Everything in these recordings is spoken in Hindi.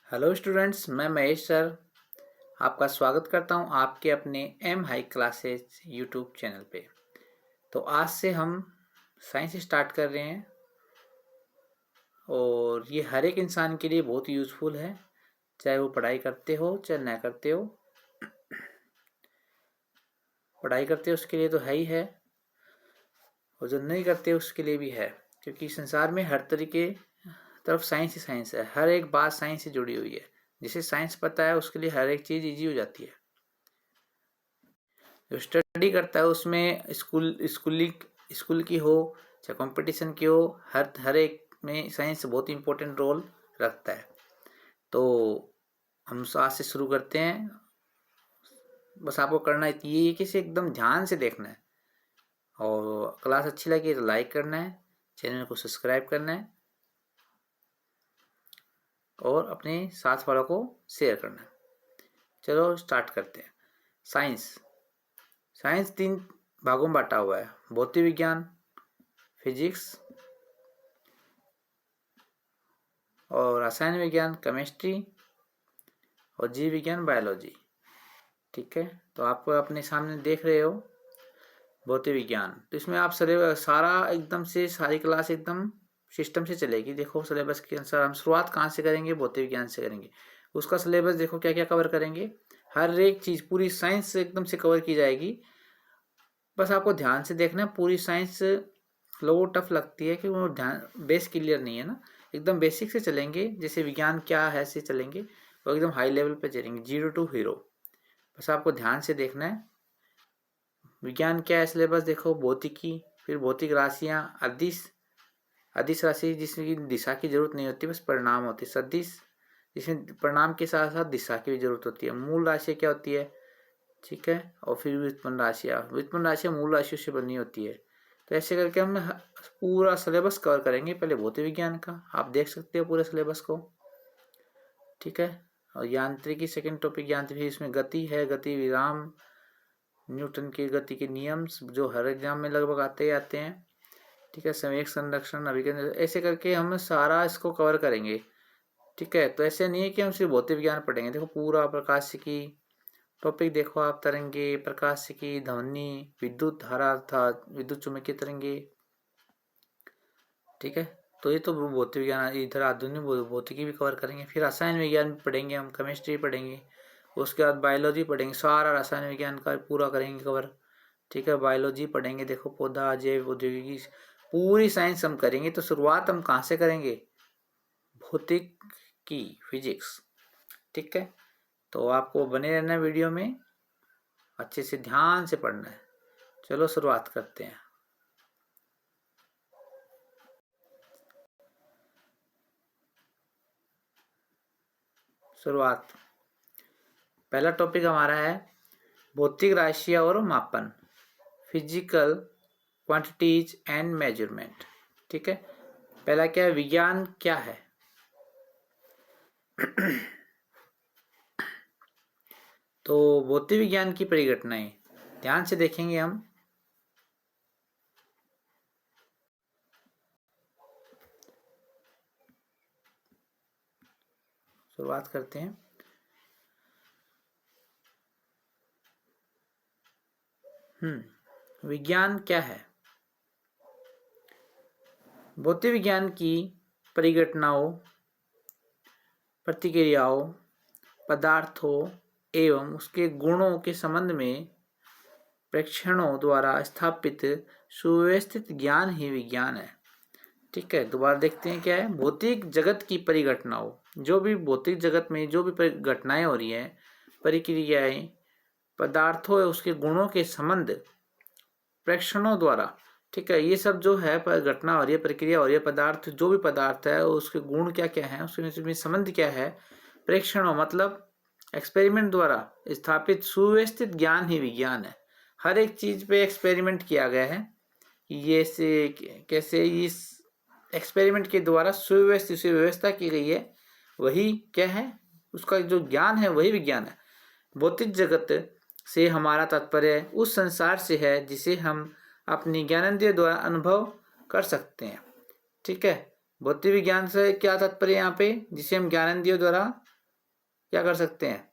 हेलो स्टूडेंट्स, मैं महेश सर आपका स्वागत करता हूं आपके अपने M high classes YouTube channel पे। तो आज से हम साइंस स्टार्ट कर रहे हैं और ये हर एक इंसान के लिए बहुत यूज़फुल है, चाहे वो पढ़ाई करते हो चाहे ना करते हो। पढ़ाई करते हो उसके लिए तो है ही है, और जो नहीं करते उसके लिए भी है, क्योंकि संसार में हर तरीके तरफ साइंस ही साइंस है। हर एक बात साइंस से जुड़ी हुई है। जिसे साइंस पता है उसके लिए हर एक चीज़ ईजी हो जाती है। जो स्टडी करता है उसमें स्कूल की हो चाहे कंपटीशन की हो, हर एक में साइंस बहुत इंपॉर्टेंट रोल रखता है। तो हम आज से शुरू करते हैं। बस आपको करना ये है कि इसे एकदम ध्यान से देखना है, और क्लास अच्छी लगी तो लाइक करना है, चैनल को सब्सक्राइब करना है और अपने साथ वालों को शेयर करना है। चलो स्टार्ट करते हैं। साइंस साइंस 3 भागों में बांटा हुआ है: भौतिक विज्ञान, फिजिक्स और रसायन विज्ञान, केमिस्ट्री और जीव विज्ञान, बायोलॉजी। ठीक है, तो आप अपने सामने देख रहे हो भौतिक विज्ञान। तो इसमें आप सारा एकदम से सारी क्लास एकदम सिस्टम से चलेगी। देखो सिलेबस के अनुसार हम शुरुआत कहाँ से करेंगे, भौतिक विज्ञान से करेंगे। उसका सिलेबस देखो क्या क्या कवर करेंगे। हर एक चीज़ पूरी साइंस एकदम से कवर की जाएगी। बस आपको ध्यान से देखना है। पूरी साइंस लोगों को टफ लगती है कि वो ध्यान बेस क्लियर नहीं है ना। एकदम बेसिक से चलेंगे, जैसे विज्ञान क्या है ऐसे चलेंगे, और एकदम हाई लेवल पे चलेंगे, जीरो टू हीरो। बस आपको ध्यान से देखना है। विज्ञान क्या है, सिलेबस देखो। भौतिकी, फिर भौतिक राशियाँ, अदिश राशि जिसमें दिशा की जरूरत नहीं होती, बस परिणाम होती है। सदिश जिसमें परिणाम के साथ साथ दिशा की भी जरूरत होती है। मूल राशि क्या होती है, ठीक है। और फिर व्युत्पन्न राशियाँ मूल राशियों से बनी होती है। तो ऐसे करके हम पूरा सिलेबस कवर करेंगे। पहले भौतिक विज्ञान का आप देख सकते हो पूरे सिलेबस को, ठीक है। और यांत्रिकी सेकंड टॉपिक यांत्रिकी, इसमें गति है, गति विराम, न्यूटन की गति के नियम जो हर एग्जाम में लगभग आते ही आते हैं, ठीक है। संवेग संरक्षण, अभिकर्ण, ऐसे करके हम सारा इसको कवर करेंगे, ठीक है। तो ऐसे नहीं है कि हम सिर्फ भौतिक विज्ञान पढ़ेंगे। देखो पूरा प्रकाशिकी टॉपिक देखो आप, तरंगे, प्रकाशिकी, ध्वनि, विद्युत धारा अर्थात विद्युत चुम्बकीय तरंगे, ठीक है। तो ये तो भौतिक विज्ञान, इधर आधुनिक भौतिकी भी कवर करेंगे। फिर रसायन विज्ञान भी पढ़ेंगे हम, केमिस्ट्री पढ़ेंगे, उसके बाद बायोलॉजी पढ़ेंगे। सारा रसायन विज्ञान का पूरा करेंगे कवर, ठीक है। बायोलॉजी पढ़ेंगे, देखो पौधा, जैव, औद्योगिकी, पूरी साइंस हम करेंगे। तो शुरुआत हम कहाँ से करेंगे, भौतिक की, फिजिक्स, ठीक है। तो आपको बने रहना वीडियो में, अच्छे से ध्यान से पढ़ना है। चलो शुरुआत करते हैं। शुरुआत, पहला टॉपिक हमारा है भौतिक राशियां और मापन, फिजिकल क्वांटिटीज एंड मेजरमेंट, ठीक है। पहला क्या है, विज्ञान क्या है। तो भौतिक विज्ञान की परिघटनाएं ध्यान से देखेंगे हम। शुरुआत करते हैं। विज्ञान क्या है। भौतिक विज्ञान की परिघटनाओं, प्रतिक्रियाओं, पदार्थों एवं उसके गुणों के संबंध में प्रेक्षणों द्वारा स्थापित सुव्यवस्थित ज्ञान ही विज्ञान है, ठीक है। दोबारा देखते हैं क्या है। भौतिक जगत की परिघटनाओं, जो भी भौतिक जगत में जो भी घटनाएं हो रही हैं, परिक्रियाएं, पदार्थों या उसके गुणों के संबंध प्रेक्षणों द्वारा, ठीक है। ये सब जो है घटना हो रही है, प्रक्रिया हो रही है, पदार्थ, जो भी पदार्थ है उसके गुण क्या क्या है, उसमें संबंध क्या है, प्रेक्षणों मतलब एक्सपेरिमेंट द्वारा स्थापित सुव्यवस्थित ज्ञान ही विज्ञान है। हर एक चीज पे एक्सपेरिमेंट किया गया है कि ये से कैसे इस एक्सपेरिमेंट के द्वारा सुव्यवस्थित व्यवस्था की गई है, वही क्या है, उसका जो ज्ञान है वही विज्ञान है। भौतिक जगत से हमारा तात्पर्य उस संसार से है जिसे हम अपनी ज्ञानेंद्रिय द्वारा अनुभव कर सकते हैं, ठीक है। भौतिक विज्ञान से क्या तात्पर्य यहाँ पे, जिसे हम ज्ञानेंद्रियों द्वारा क्या कर सकते हैं,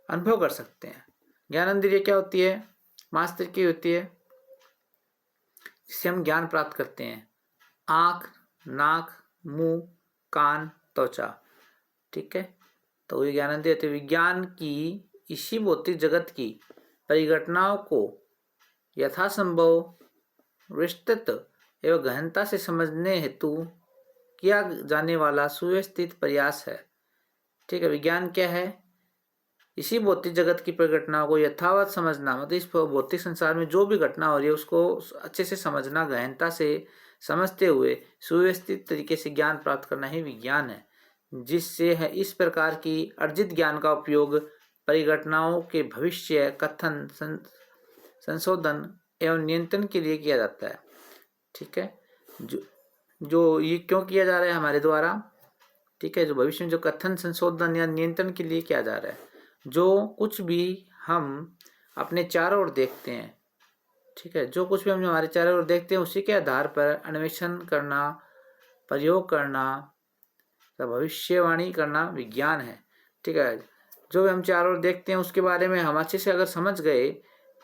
अनुभव कर सकते हैं। ज्ञानेंद्रिय क्या होती है, मास्टर की होती है, जिससे हम ज्ञान प्राप्त करते हैं। आँख, नाक, मुंह, कान, त्वचा, ठीक है। तो ये ज्ञानेंद्रिय होती है। विज्ञान की इसी भौतिक जगत की परिघटनाओं को यथासंभव विस्तृत एवं गहनता से समझने हेतु किया जाने वाला सुव्यवस्थित प्रयास है, ठीक है। विज्ञान क्या है, इसी भौतिक जगत की परिघटनाओं को यथावत समझना, मतलब इस भौतिक संसार में जो भी घटना हो रही है उसको अच्छे से समझना, गहनता से समझते हुए सुव्यवस्थित तरीके से ज्ञान प्राप्त करना ही विज्ञान है। जिससे है इस प्रकार की अर्जित ज्ञान का उपयोग परिघटनाओं के भविष्य, कथन, संशोधन एवं नियंत्रण के लिए किया जाता है, ठीक है। जो ये क्यों किया जा रहा है हमारे द्वारा, ठीक है। जो भविष्य में जो कथन, संशोधन या नियंत्रण के लिए किया जा रहा है, जो कुछ भी हम अपने चारों ओर देखते हैं, ठीक है, जो कुछ भी हम हमारे चारों ओर देखते हैं उसी के आधार पर अन्वेषण करना, प्रयोग करना, भविष्यवाणी करना विज्ञान है, ठीक है। जो भी हम चारों ओर देखते हैं उसके बारे में हम अच्छे से अगर समझ गए,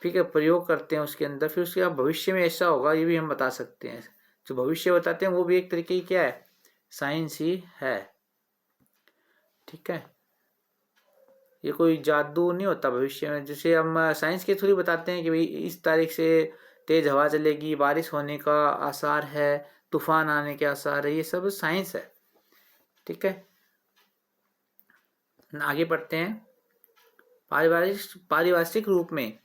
ठीक है, प्रयोग करते हैं उसके अंदर, फिर उसके बाद भविष्य में ऐसा होगा ये भी हम बता सकते हैं। जो भविष्य बताते हैं वो भी एक तरीके की क्या है, साइंस ही है, ठीक है। ये कोई जादू नहीं होता भविष्य में, जैसे हम साइंस के थ्रू बताते हैं कि भाई इस तारीख से तेज हवा चलेगी, बारिश होने का आसार है, तूफान आने के आसार है, ये सब साइंस है, ठीक है। आगे बढ़ते हैं। पारिभाषिक रूप में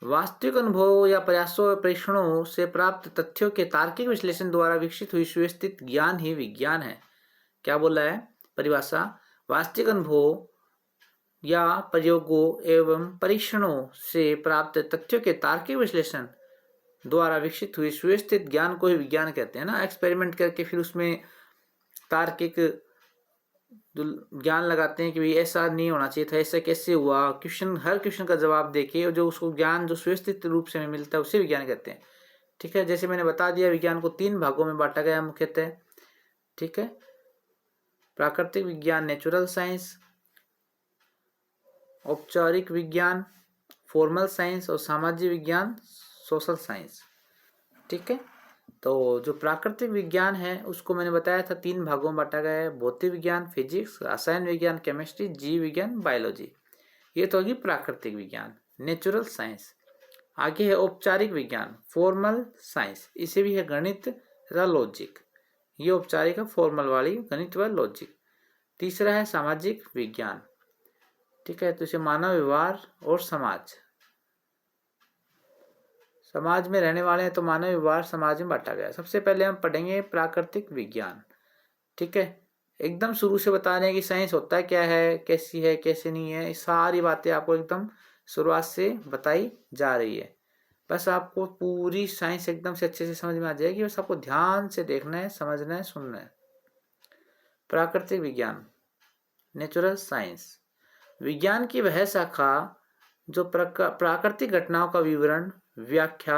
वास्तविक अनुभव या प्रयासों परीक्षणों से प्राप्त तथ्यों के तार्किक विश्लेषण द्वारा विकसित हुई सुव्यवस्थित ज्ञान ही विज्ञान है। क्या बोला है परिभाषा, वास्तविक अनुभव या प्रयोगों एवं परीक्षणों से प्राप्त तथ्यों के तार्किक विश्लेषण द्वारा विकसित हुई सुव्यवस्थित ज्ञान को ही विज्ञान कहते हैं ना। एक्सपेरिमेंट करके फिर उसमें तार्किक ज्ञान लगाते हैं कि भाई ऐसा नहीं होना चाहिए था, ऐसा कैसे हुआ, क्वेश्चन, हर क्वेश्चन का जवाब देके और जो उसको ज्ञान जो सुव्यवस्थित रूप से मिलता है उसे विज्ञान कहते हैं, ठीक है। जैसे मैंने बता दिया विज्ञान को 3 भागों में बांटा गया मुख्यतः, ठीक है। प्राकृतिक विज्ञान नेचुरल साइंस, औपचारिक विज्ञान फॉर्मल साइंस, और सामाजिक विज्ञान सोशल साइंस, ठीक है। तो जो प्राकृतिक विज्ञान है उसको मैंने बताया था 3 भागों में बांटा गया है, भौतिक विज्ञान फिजिक्स, रसायन विज्ञान केमिस्ट्री, जीव विज्ञान बायोलॉजी। ये तो होगी प्राकृतिक विज्ञान नेचुरल साइंस। आगे है औपचारिक विज्ञान फॉर्मल साइंस, इसे भी है गणित व लॉजिक, ये औपचारिक है फॉर्मल वाली गणित व लॉजिक। तीसरा है सामाजिक विज्ञान, ठीक है, तो इसे मानव व्यवहार और समाज, समाज में रहने वाले हैं तो मानव व्यवहार समाज में बांटा गया। सबसे पहले हम पढ़ेंगे प्राकृतिक विज्ञान, ठीक है। एकदम शुरू से बता रहे हैं कि साइंस होता क्या है, कैसे नहीं है, सारी बातें आपको एकदम शुरुआत से बताई जा रही है। बस आपको पूरी साइंस एकदम से अच्छे से समझ में आ जाएगी, बस आपको ध्यान से देखना है, समझना है, सुनना है। प्राकृतिक विज्ञान नेचुरल साइंस, विज्ञान की वह शाखा जो प्राकृतिक घटनाओं का विवरण, व्याख्या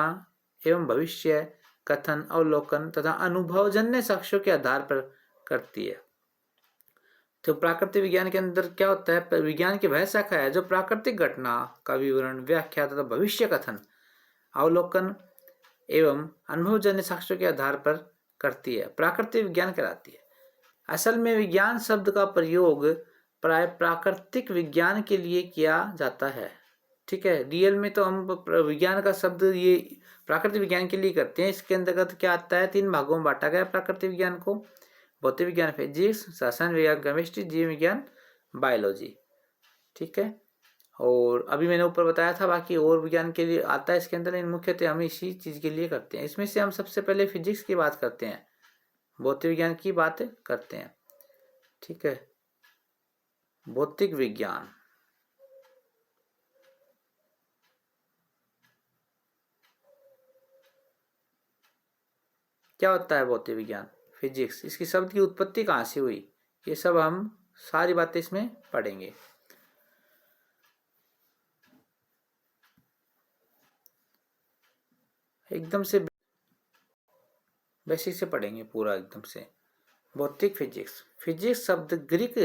एवं भविष्य, कथन, अवलोकन तथा अनुभवजन्य साक्ष्यों के आधार पर करती है। तो प्राकृतिक विज्ञान के अंदर क्या होता है, विज्ञान की वह शाखा है जो प्राकृतिक घटना का विवरण, व्याख्या तथा भविष्य, कथन, अवलोकन एवं अनुभवजन्य साक्ष्यों के आधार पर करती है, प्राकृतिक विज्ञान कहलाती है। असल में विज्ञान शब्द का प्रयोग प्राय प्राकृतिक विज्ञान के लिए किया जाता है, ठीक है। रियल में तो हम विज्ञान का शब्द ये प्राकृतिक विज्ञान के लिए करते हैं। इसके अंतर्गत क्या आता है, 3 भागों में बांटा गया प्राकृतिक विज्ञान को, भौतिक विज्ञान फिजिक्स, रसायन विज्ञान केमिस्ट्री, जीव विज्ञान बायोलॉजी, ठीक है। और अभी मैंने ऊपर बताया था बाकी और विज्ञान के लिए आता है इसके अंदर, इन मुख्यतः हम इसी चीज के लिए करते हैं। इसमें से हम सबसे पहले फिजिक्स की बात करते हैं, भौतिक विज्ञान की बात करते हैं, ठीक है। भौतिक विज्ञान, क्या होता है भौतिक विज्ञान, फिजिक्स, इसकी शब्द की उत्पत्ति कहाँ से हुई, ये सब हम सारी बातें इसमें पढ़ेंगे। एकदम से बेसिक से पढ़ेंगे पूरा एकदम से। भौतिक फिजिक्स, फिजिक्स शब्द ग्रीक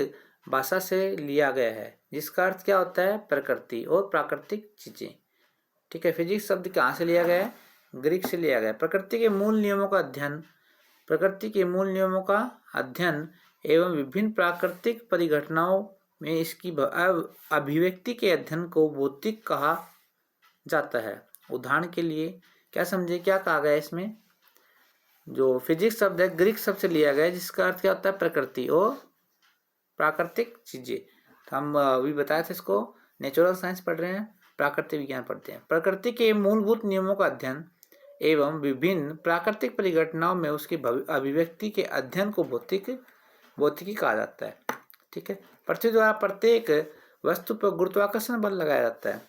भाषा से लिया गया है, जिसका अर्थ क्या होता है? प्रकृति और प्राकृतिक चीजें। ठीक है, फिजिक्स शब्द कहाँ से लिया गया है? ग्रीक से लिया गया है। प्रकृति के मूल नियमों का अध्ययन, प्रकृति के मूल नियमों का अध्ययन एवं विभिन्न प्राकृतिक परिघटनाओं में इसकी अभिव्यक्ति के अध्ययन को भौतिक कहा जाता है। उदाहरण के लिए क्या समझे, क्या कहा गया इसमें? जो फिजिक्स शब्द है ग्रीक शब्द से लिया गया है, जिसका अर्थ क्या होता है? प्रकृति और प्राकृतिक चीजें। तो हम अभी बताए थे इसको, नेचुरल साइंस पढ़ रहे हैं, प्राकृतिक विज्ञान पढ़ते हैं। प्रकृति के मूलभूत नियमों का अध्ययन एवं विभिन्न प्राकृतिक परिघटनाओं में उसकी अभिव्यक्ति के अध्ययन को भौतिकी कहा जाता है। ठीक है, पृथ्वी द्वारा प्रत्येक वस्तु पर गुरुत्वाकर्षण बल लगाया जाता है।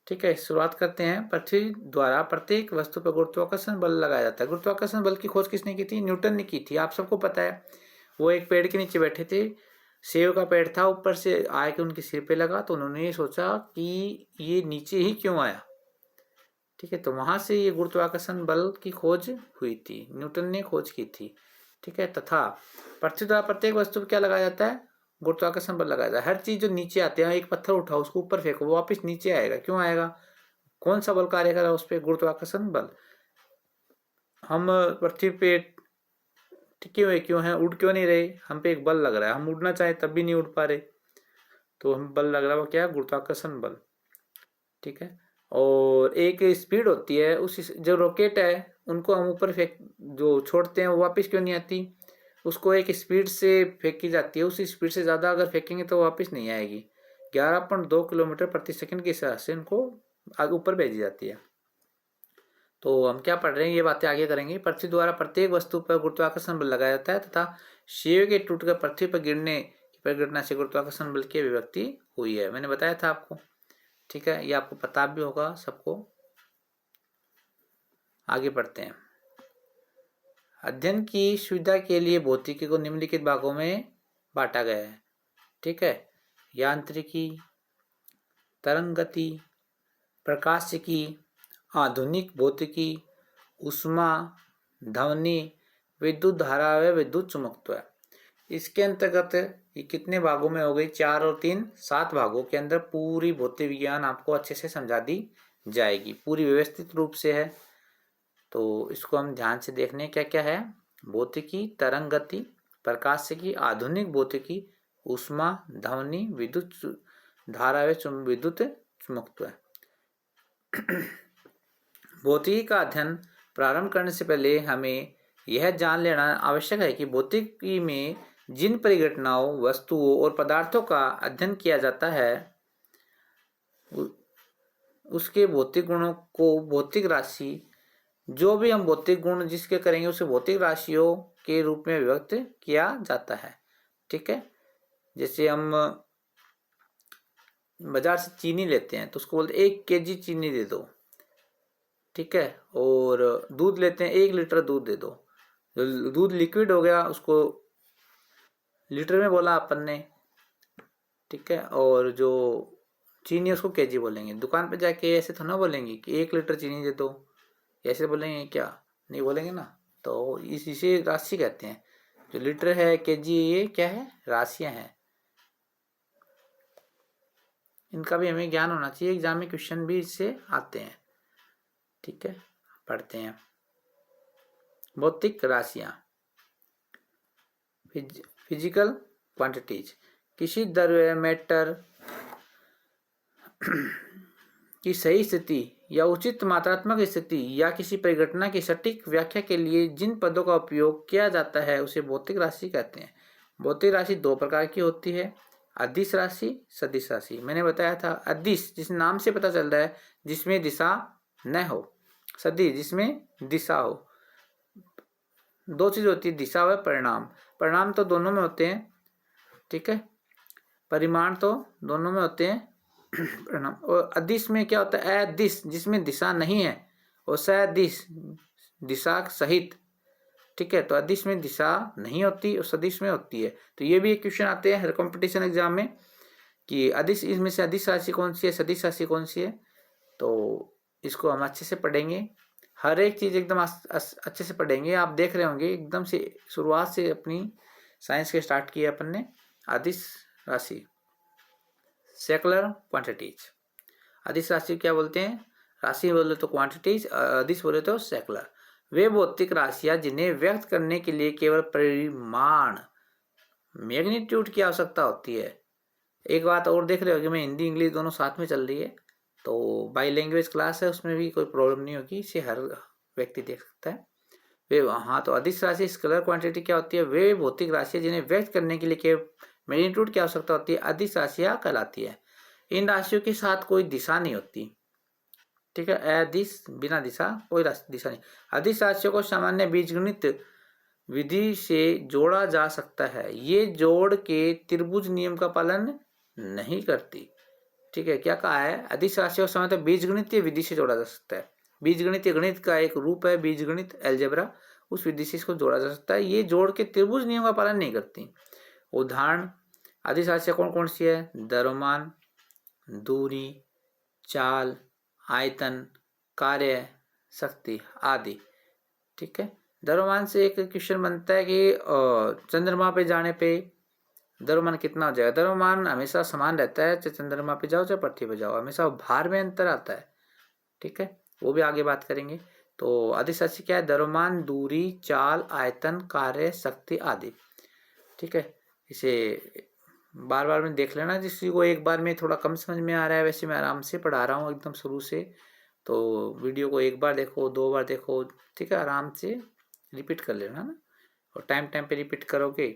ठीक है, शुरुआत करते हैं। पृथ्वी द्वारा प्रत्येक वस्तु पर गुरुत्वाकर्षण बल लगाया जाता है। गुरुत्वाकर्षण बल की खोज किसने की थी? न्यूटन ने की थी, आप सबको पता है। वो एक पेड़ के नीचे बैठे थे, सेब का पेड़ था, ऊपर से आए के उनके सिर पे लगा, तो उन्होंने ये सोचा कि ये नीचे ही क्यों आया। ठीक है, तो वहां से ये गुरुत्वाकर्षण बल की खोज हुई थी, न्यूटन ने खोज की थी। ठीक है, तथा पृथ्वी द्वारा प्रत्येक वस्तु पर क्या लगाया जाता है? गुरुत्वाकर्षण बल लगाया जाता है। हर चीज जो नीचे आती है, एक पत्थर उठाओ उसको ऊपर फेंको, वो वापस नीचे आएगा। क्यों आएगा? कौन सा बल कार्य कर रहा है उस पर? गुरुत्वाकर्षण बल। हम पृथ्वी पे टिके हुए क्यों हैं, उड़ क्यों नहीं रहे? हम पे एक बल लग रहा है, हम उड़ना चाहे तब भी नहीं उड़ पा रहे, तो हम बल लग रहा है, वो क्या है? गुरुत्वाकर्षण बल। ठीक है, और एक स्पीड होती है, उस जो रॉकेट है उनको हम ऊपर फेंक जो छोड़ते हैं वो वापस क्यों नहीं आती? उसको एक स्पीड से फेंकी जाती है, उस स्पीड से ज़्यादा अगर फेंकेंगे तो वापस नहीं आएगी। 11.2 किलोमीटर प्रति सेकंड की हिसाब से उनको ऊपर भेजी जाती है। तो हम क्या पढ़ रहे हैं, ये बातें आगे करेंगे। पृथ्वी द्वारा प्रत्येक वस्तु पर गुरुत्वाकर्षण बल लगाया जाता है तथा शिव के टूटकर पृथ्वी पर गिरने की परिघटना से गुरुत्वाकर्षण बल की अभिव्यक्ति हुई है। मैंने बताया था आपको। ठीक है, ये आपको पता भी होगा सबको। आगे पढ़ते हैं। अध्ययन की सुविधा के लिए भौतिकी को निम्नलिखित भागों में बांटा गया है। ठीक है, यांत्रिकी, तरंग गति, प्रकाशिकी, आधुनिक भौतिकी, ऊष्मा, ध्वनि, विद्युत धारा व विद्युत चुंबकत्व। इसके अंतर्गत ये कितने भागों में हो गई? 4 और 3 7 भागों के अंदर पूरी भौतिक विज्ञान आपको अच्छे से समझा दी जाएगी, पूरी व्यवस्थित रूप से है। तो इसको हम ध्यान से देखने, क्या क्या है? भौतिकी, तरंग गति, प्रकाशिकी, आधुनिक भौतिकी, ऊष्मा, ध्वनि, विद्युत धारा व विद्युत चुंबकत्व। भौतिकी का अध्ययन प्रारंभ करने से पहले हमें यह जान लेना आवश्यक है कि भौतिकी में जिन परिघटनाओं, वस्तुओं और पदार्थों का अध्ययन किया जाता है उसके भौतिक गुणों को भौतिक राशि, जो भी हम भौतिक गुण जिसके करेंगे उसे भौतिक राशियों के रूप में व्यक्त किया जाता है। ठीक है, जैसे हम बाजार से चीनी लेते हैं तो उसको बोलते 1 kg चीनी दे दो। ठीक है, और दूध लेते हैं 1 लीटर दूध दे दो। जो दूध लिक्विड हो गया उसको लीटर में बोला अपन ने। ठीक है, और जो चीनी उसको केजी बोलेंगे। दुकान पे जाके ऐसे तो ना बोलेंगे कि 1 लीटर चीनी दे दो, ऐसे बोलेंगे क्या? नहीं बोलेंगे ना। तो इसे राशि कहते हैं। जो लीटर है, केजी, ये क्या है? राशियां हैं। इनका भी हमें ज्ञान होना चाहिए, एग्जाम में क्वेश्चन भी इससे आते हैं। ठीक है, पढ़ते हैं। भौतिक राशियां, फिजिकल क्वांटिटीज। किसी द्रव्य, मैटर की सही स्थिति या उचित मात्रात्मक स्थिति या किसी परिघटना की सटीक व्याख्या के लिए जिन पदों का उपयोग किया जाता है उसे भौतिक राशि कहते हैं। भौतिक राशि 2 प्रकार की होती है, अदिश राशि, सदिश राशि। मैंने बताया था अदिश जिस नाम से पता चल रहा है जिसमें दिशा न हो, सदिश जिसमें दिशा हो। 2 चीज होती है, दिशा व परिणाम। परिणाम तो दोनों में होते हैं। ठीक है, परिमाण तो दोनों में होते हैं। परिणाम। और अदिश में क्या होता है? अदिश जिसमें दिशा नहीं है, और सदिश दिशा सहित। ठीक है, तो अदिश में दिशा नहीं होती और सदिश में होती है। तो ये भी एक क्वेश्चन आते हैं हर कंपटीशन एग्जाम में कि अदिश, इसमें से अदिश राशि कौन सी है, सदिश राशि कौन सी है। तो इसको हम अच्छे से पढ़ेंगे, हर एक चीज एकदम अच्छे से पढ़ेंगे। आप देख रहे होंगे एकदम से शुरुआत से अपनी साइंस के स्टार्ट किया अपन ने। अदिश राशि, सेकुलर क्वांटिटीज। अदिश राशि क्या बोलते हैं? राशि बोले तो क्वांटिटीज, अदिश बोले तो सेकुलर। वे भौतिक राशियां जिन्हें व्यक्त करने के लिए केवल परिमाण मैग्नीट्यूड की आवश्यकता होती है। एक बात और देख रहे हो कि मैं हिंदी इंग्लिश दोनों साथ में चल रही है, तो बाई लैंग्वेज क्लास है, उसमें भी कोई प्रॉब्लम नहीं होगी, इसे हर व्यक्ति देख सकता है। वे हाँ, तो अदिश राशि स्केलर क्वांटिटी क्या होती है? वे भौतिक राशियां जिन्हें व्यक्त करने के लिए केवल मैग्नीट्यूड की आवश्यकता होती है, अदिश राशियां कहलाती है। इन राशियों के साथ कोई दिशा नहीं होती, ठीक है। अदिश बिना दिशा, कोई दिशा नहीं। अदिश राशियों को सामान्य बीजगणित विधि से जोड़ा जा सकता है। ये जोड़ के त्रिभुज नियम का पालन नहीं करती, ठीक है। क्या कहा है? अदिश राशियों को सामान्य बीजगणितीय विधि से जोड़ा जा सकता है। बीजगणितीय गणित का एक रूप है बीजगणित, एल्जेब्रा, उस विधि से इसको जोड़ा जा सकता है। ये जोड़ के त्रिभुज नियम का पालन नहीं करती। उदाहरण, अदिश राशियां कौन कौन सी है? द्रव्यमान, दूरी, चाल, आयतन, कार्य, शक्ति आदि, ठीक है। द्रव्यमान से एक क्वेश्चन बनता है कि चंद्रमा पे जाने पे द्रव्यमान कितना हो जाएगा? द्रव्यमान हमेशा समान रहता है, चाहे चंद्रमा पे जाओ चाहे पृथ्वी पे जाओ, हमेशा भार में अंतर आता है, ठीक है। वो भी आगे बात करेंगे। तो अदिश राशि क्या है? द्रव्यमान, दूरी, चाल, आयतन, कार्य, शक्ति आदि, ठीक है। इसे बार बार में देख लेना, जिसको को एक बार में थोड़ा कम समझ में आ रहा है, वैसे मैं आराम से पढ़ा रहा हूँ एकदम शुरू से, तो वीडियो को एक बार देखो, 2 बार देखो, ठीक है, आराम से रिपीट कर लेना ना, और टाइम टाइम पे रिपीट करोगे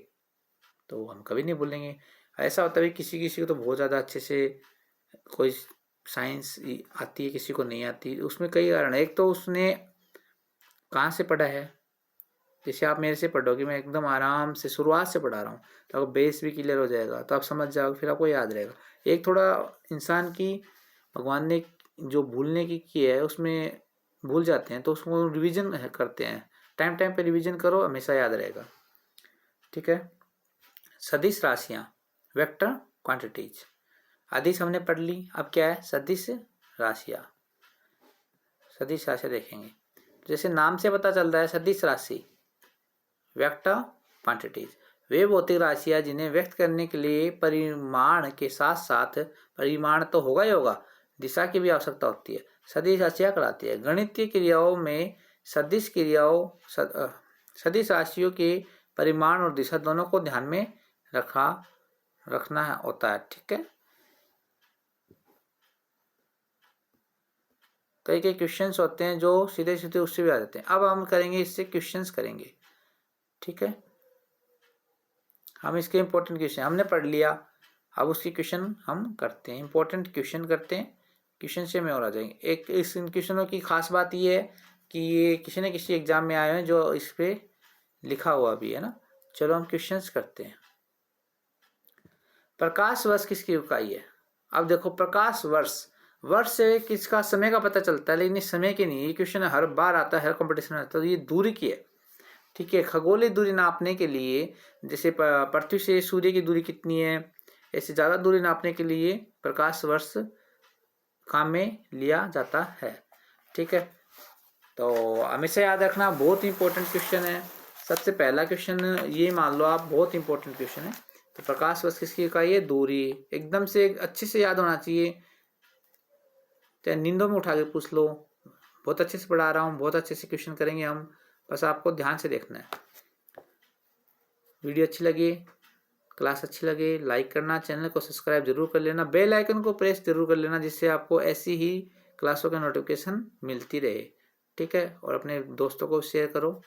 तो हम कभी नहीं भूलेंगे। ऐसा होता है किसी किसी को तो बहुत ज़्यादा अच्छे से कोई साइंस आती है, किसी को नहीं आती, उसमें कई कारण है। एक तो उसने कहाँ से पढ़ा है, जैसे आप मेरे से पढ़ोगे, मैं एकदम आराम से शुरुआत से पढ़ा रहा हूँ, तो आपको बेस भी क्लियर हो जाएगा, तो आप समझ जाओगे, फिर आपको याद रहेगा। एक थोड़ा इंसान की भगवान ने जो भूलने की है, उसमें भूल जाते हैं, तो उसको रिवीजन करते हैं। टाइम टाइम पे रिवीजन करो, हमेशा याद रहेगा, ठीक है। सदिश राशियां, वेक्टर क्वांटिटीज। अदिश हमने पढ़ ली, अब क्या है? सदिश राशियां। सदिश राशियां देखेंगे, जैसे नाम से पता चल रहा है, सदिश राशि, वेक्टर क्वांटिटीज। वे भौतिक राशियां जिन्हें व्यक्त करने के लिए परिमाण के साथ साथ, परिमाण तो होगा ही होगा, दिशा की भी आवश्यकता होती है, सदिश राशियां कहलाती है। गणितीय क्रियाओं में सदिश क्रियाओं सदिश राशियों के परिमाण और दिशा दोनों को ध्यान में रखना होता है, ठीक है। कई कई क्वेश्चंस होते हैं जो सीधे सीधे उससे भी आ जाते हैं। अब हम करेंगे, इससे क्वेश्चंस करेंगे, ठीक है। हम इसके इंपॉर्टेंट क्वेश्चन हमने पढ़ लिया, अब उसके क्वेश्चन हम करते हैं, इंपॉर्टेंट क्वेश्चन करते हैं, क्वेश्चन से में और आ जाएंगे। एक इस क्वेश्चनों की खास बात ये है कि ये किसी न किसी एग्जाम में आए हैं, जो इस पे लिखा हुआ भी है ना। चलो हम क्वेश्चंस करते हैं। प्रकाश वर्ष किसकी इकाई है? अब देखो, प्रकाश वर्ष, वर्ष से किसका समय का पता चलता है, लेकिन इस समय के नहीं। ये क्वेश्चन हर बार आता है, हर कंपटीशन में आता है। तो ये दूरी की है, ठीक है। खगोलीय दूरी नापने के लिए, जैसे पृथ्वी से सूर्य की दूरी कितनी है, ऐसे ज़्यादा दूरी नापने के लिए प्रकाश वर्ष काम में लिया जाता है, ठीक है। तो हमेशा याद रखना, बहुत इंपॉर्टेंट क्वेश्चन है। सबसे पहला क्वेश्चन ये मान लो आप, बहुत इंपॉर्टेंट क्वेश्चन है। तो प्रकाश वर्ष किसकी इकाई है? दूरी। एकदम से अच्छे से याद होना चाहिए, चाहे नींदों में उठा के पूछ लो। बहुत अच्छे से पढ़ा रहा हूँ, बहुत अच्छे से क्वेश्चन करेंगे हम, बस आपको ध्यान से देखना है। वीडियो अच्छी लगी, क्लास अच्छी लगे, लाइक करना, चैनल को सब्सक्राइब जरूर कर लेना, बेल आइकन को प्रेस जरूर कर लेना, जिससे आपको ऐसी ही क्लासों का नोटिफिकेशन मिलती रहे, ठीक है। और अपने दोस्तों को शेयर करो।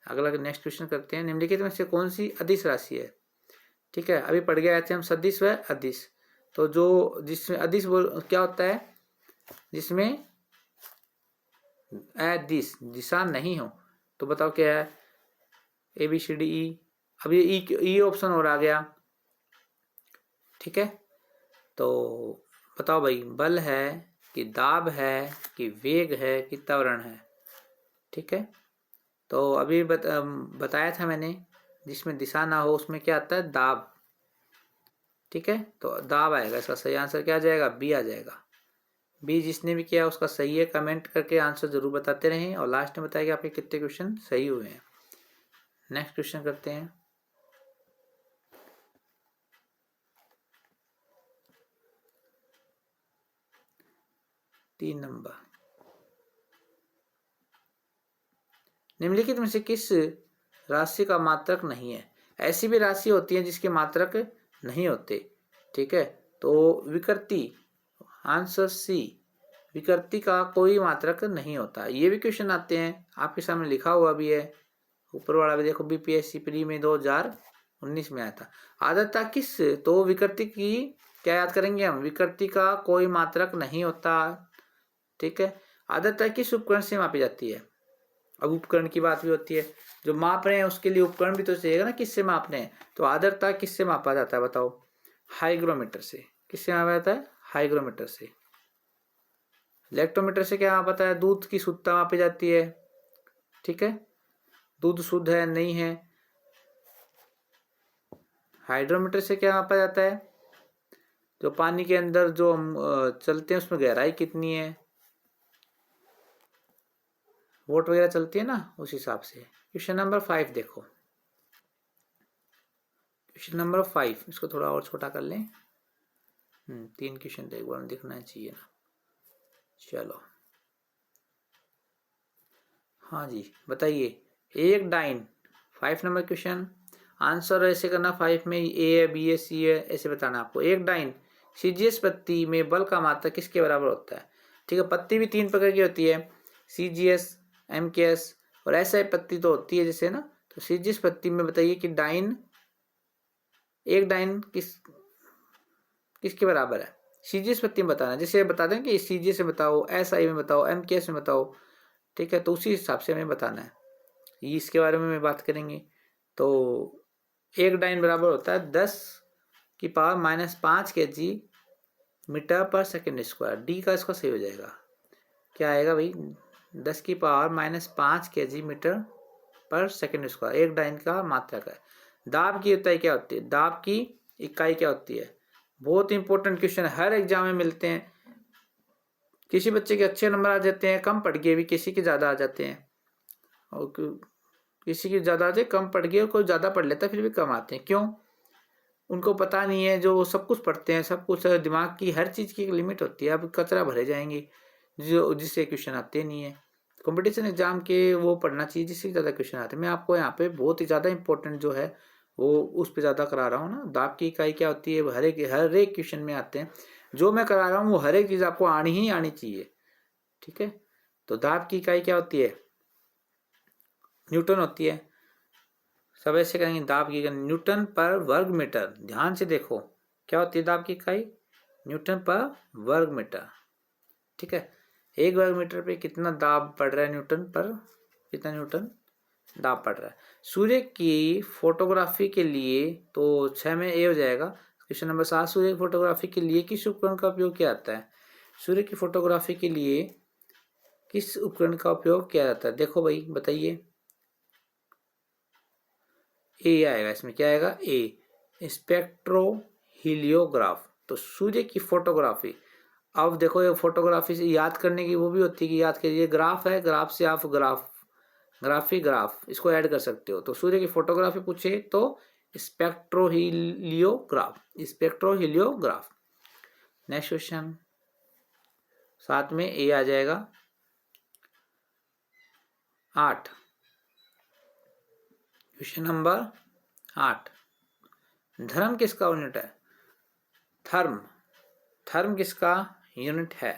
अगला नेक्स्ट क्वेश्चन करते हैं। निम्नलिखित में से कौन सी अदिश राशि है? ठीक है, अभी पढ़ गए थे हम सदिश व अदिश। तो जो जिसमें अदिश क्या होता है? जिसमें अदिश दिशा नहीं हो, तो बताओ क्या है? ABCDE। अब ये ई ऑप्शन और आ गया, ठीक है। तो बताओ भाई, बल है कि दाब है कि वेग है कि त्वरण है, ठीक है। तो अभी बताया था मैंने, जिसमें दिशा ना हो उसमें क्या आता है? दाब, ठीक है। तो दाब आएगा, इसका सही आंसर क्या आ जाएगा? बी आ जाएगा। बी जिसने भी किया उसका सही है, कमेंट करके आंसर जरूर बताते रहें, और लास्ट में बताइए आपके कितने क्वेश्चन सही हुए हैं। नेक्स्ट क्वेश्चन करते हैं। 3 नंबर, निम्नलिखित में से किस राशि का मात्रक नहीं है? ऐसी भी राशि होती है जिसके मात्रक नहीं होते, ठीक है। तो विकृति, आंसर सी, विकृति का कोई मात्रक नहीं होता। ये भी क्वेश्चन आते हैं, आपके सामने लिखा हुआ भी है, ऊपर वाला भी देखो, बीपीएससी प्री में 2019 में आया था। आदतता किस, तो विकृति की क्या याद करेंगे हम, विकृति का कोई मात्रक नहीं होता, ठीक है। आदतता किस उपकरण से मापी जाती है? अब उपकरण की बात भी होती है, जो माप रहे हैं उसके लिए उपकरण भी तो चाहिएगा ना, किससे माप रहे हैं। तो आर्द्रता किससे मापा जाता है बताओ? हाइग्रोमीटर से। किससे मापा जाता है? हाइग्रोमीटर से। इलेक्ट्रोमीटर से क्या मापा है? दूध की शुद्धता मापी जाती है, ठीक है, दूध शुद्ध है नहीं है। हाइड्रोमीटर से क्या मापा जाता है? जो पानी के अंदर जो हम चलते हैं उसमें गहराई कितनी है, वोट वगैरह चलती है ना, उस हिसाब से। क्वेश्चन नंबर 5 देखो, क्वेश्चन नंबर 5, इसको थोड़ा और छोटा कर लें। 3 क्वेश्चन तो एक बार में दिखना चाहिए ना। चलो, हाँ जी बताइए। एक डाइन, 5 नंबर क्वेश्चन, आंसर ऐसे करना, 5 में ए है, बी है, सी है, ऐसे बताना आपको। एक डाइन सीजीएस पत्ती में बल का मात्रा किसके बराबर होता है? ठीक है, पत्ती भी 3 प्रकार की होती है, सीजीएस, एमकेएस और एसआई पत्ती तो होती है जैसे ना। तो सीजीएस पत्ती में बताइए कि डाइन, एक डाइन किसके बराबर है? सीजीएस पत्ती में बताना, जैसे बता दें कि सीजीएस में बताओ, एसआई में बताओ, एमकेएस में बताओ, ठीक है, तो उसी हिसाब से हमें बताना है, इसके बारे में बात करेंगे। तो एक डाइन बराबर होता है 10⁻⁻5 kg मीटर पर सेकेंड स्क्वायर। डी का इसका सही हो जाएगा, क्या आएगा भाई? 10⁻⁻5 kg मीटर पर सेकेंड स्क्वायर एक डाइन का मात्रक है। दाब की इकाई क्या होती है? दाब की इकाई क्या होती है? बहुत इंपॉर्टेंट क्वेश्चन, हर एग्जाम में मिलते हैं। किसी बच्चे के अच्छे नंबर आ जाते हैं, कम पढ़ गए भी किसी के ज़्यादा आ जाते हैं, और किसी के ज़्यादा आते कम पढ़ गए, और कोई ज़्यादा पढ़ लेता फिर भी कम आते हैं। क्यों? उनको पता नहीं है, जो सब कुछ पढ़ते हैं, सब कुछ, दिमाग की हर चीज़ की एक लिमिट होती है। अब कचरा भरे जाएंगे जो जिससे क्वेश्चन आते नहीं है। कंपटीशन एग्जाम के वो पढ़ना चाहिए जिससे ज़्यादा क्वेश्चन आते हैं। मैं आपको यहाँ पे बहुत ही ज़्यादा इंपॉर्टेंट जो है वो उस पर ज़्यादा करा रहा हूँ ना। दाब की इकाई क्या होती है, हर एक क्वेश्चन में आते हैं। जो मैं करा रहा हूँ वो हर एक चीज़ आपको आनी ही आनी चाहिए, ठीक है। तो दाब की इकाई क्या होती है? न्यूटन होती है। सब ऐसे करेंगे, दाब की इकाई न्यूटन पर वर्ग मीटर। ध्यान से देखो, क्या होती है दाब की इकाई? न्यूटन पर वर्ग मीटर, ठीक है। 1 वर्ग मीटर पे कितना दाब पड़ रहा है न्यूटन पर, कितना न्यूटन दाब पड़ रहा है। सूर्य की फोटोग्राफी के लिए, तो 6 में ए हो जाएगा। क्वेश्चन नंबर 7, सूर्य की फोटोग्राफी के लिए किस उपकरण का उपयोग किया जाता है? सूर्य की फोटोग्राफी के लिए किस उपकरण का उपयोग किया जाता है? देखो भाई बताइए, ए आएगा इसमें, क्या आएगा? ए, स्पेक्ट्रो हीलियोग्राफ। तो सूर्य की फोटोग्राफी, अब देखो ये फोटोग्राफी से याद करने की वो भी होती है कि याद करिए, ग्राफ है, ग्राफ से आप ग्राफ इसको ऐड कर सकते हो। तो सूर्य की फोटोग्राफी पूछे तो स्पेक्ट्रोहीलियोग्राफ, स्पेक्ट्रोहीलियोग्राफ। नेक्स्ट क्वेश्चन, 7 में ए आ जाएगा। 8, क्वेश्चन नंबर 8, धर्म किसका यूनिट है? थर्म किसका यूनिट है?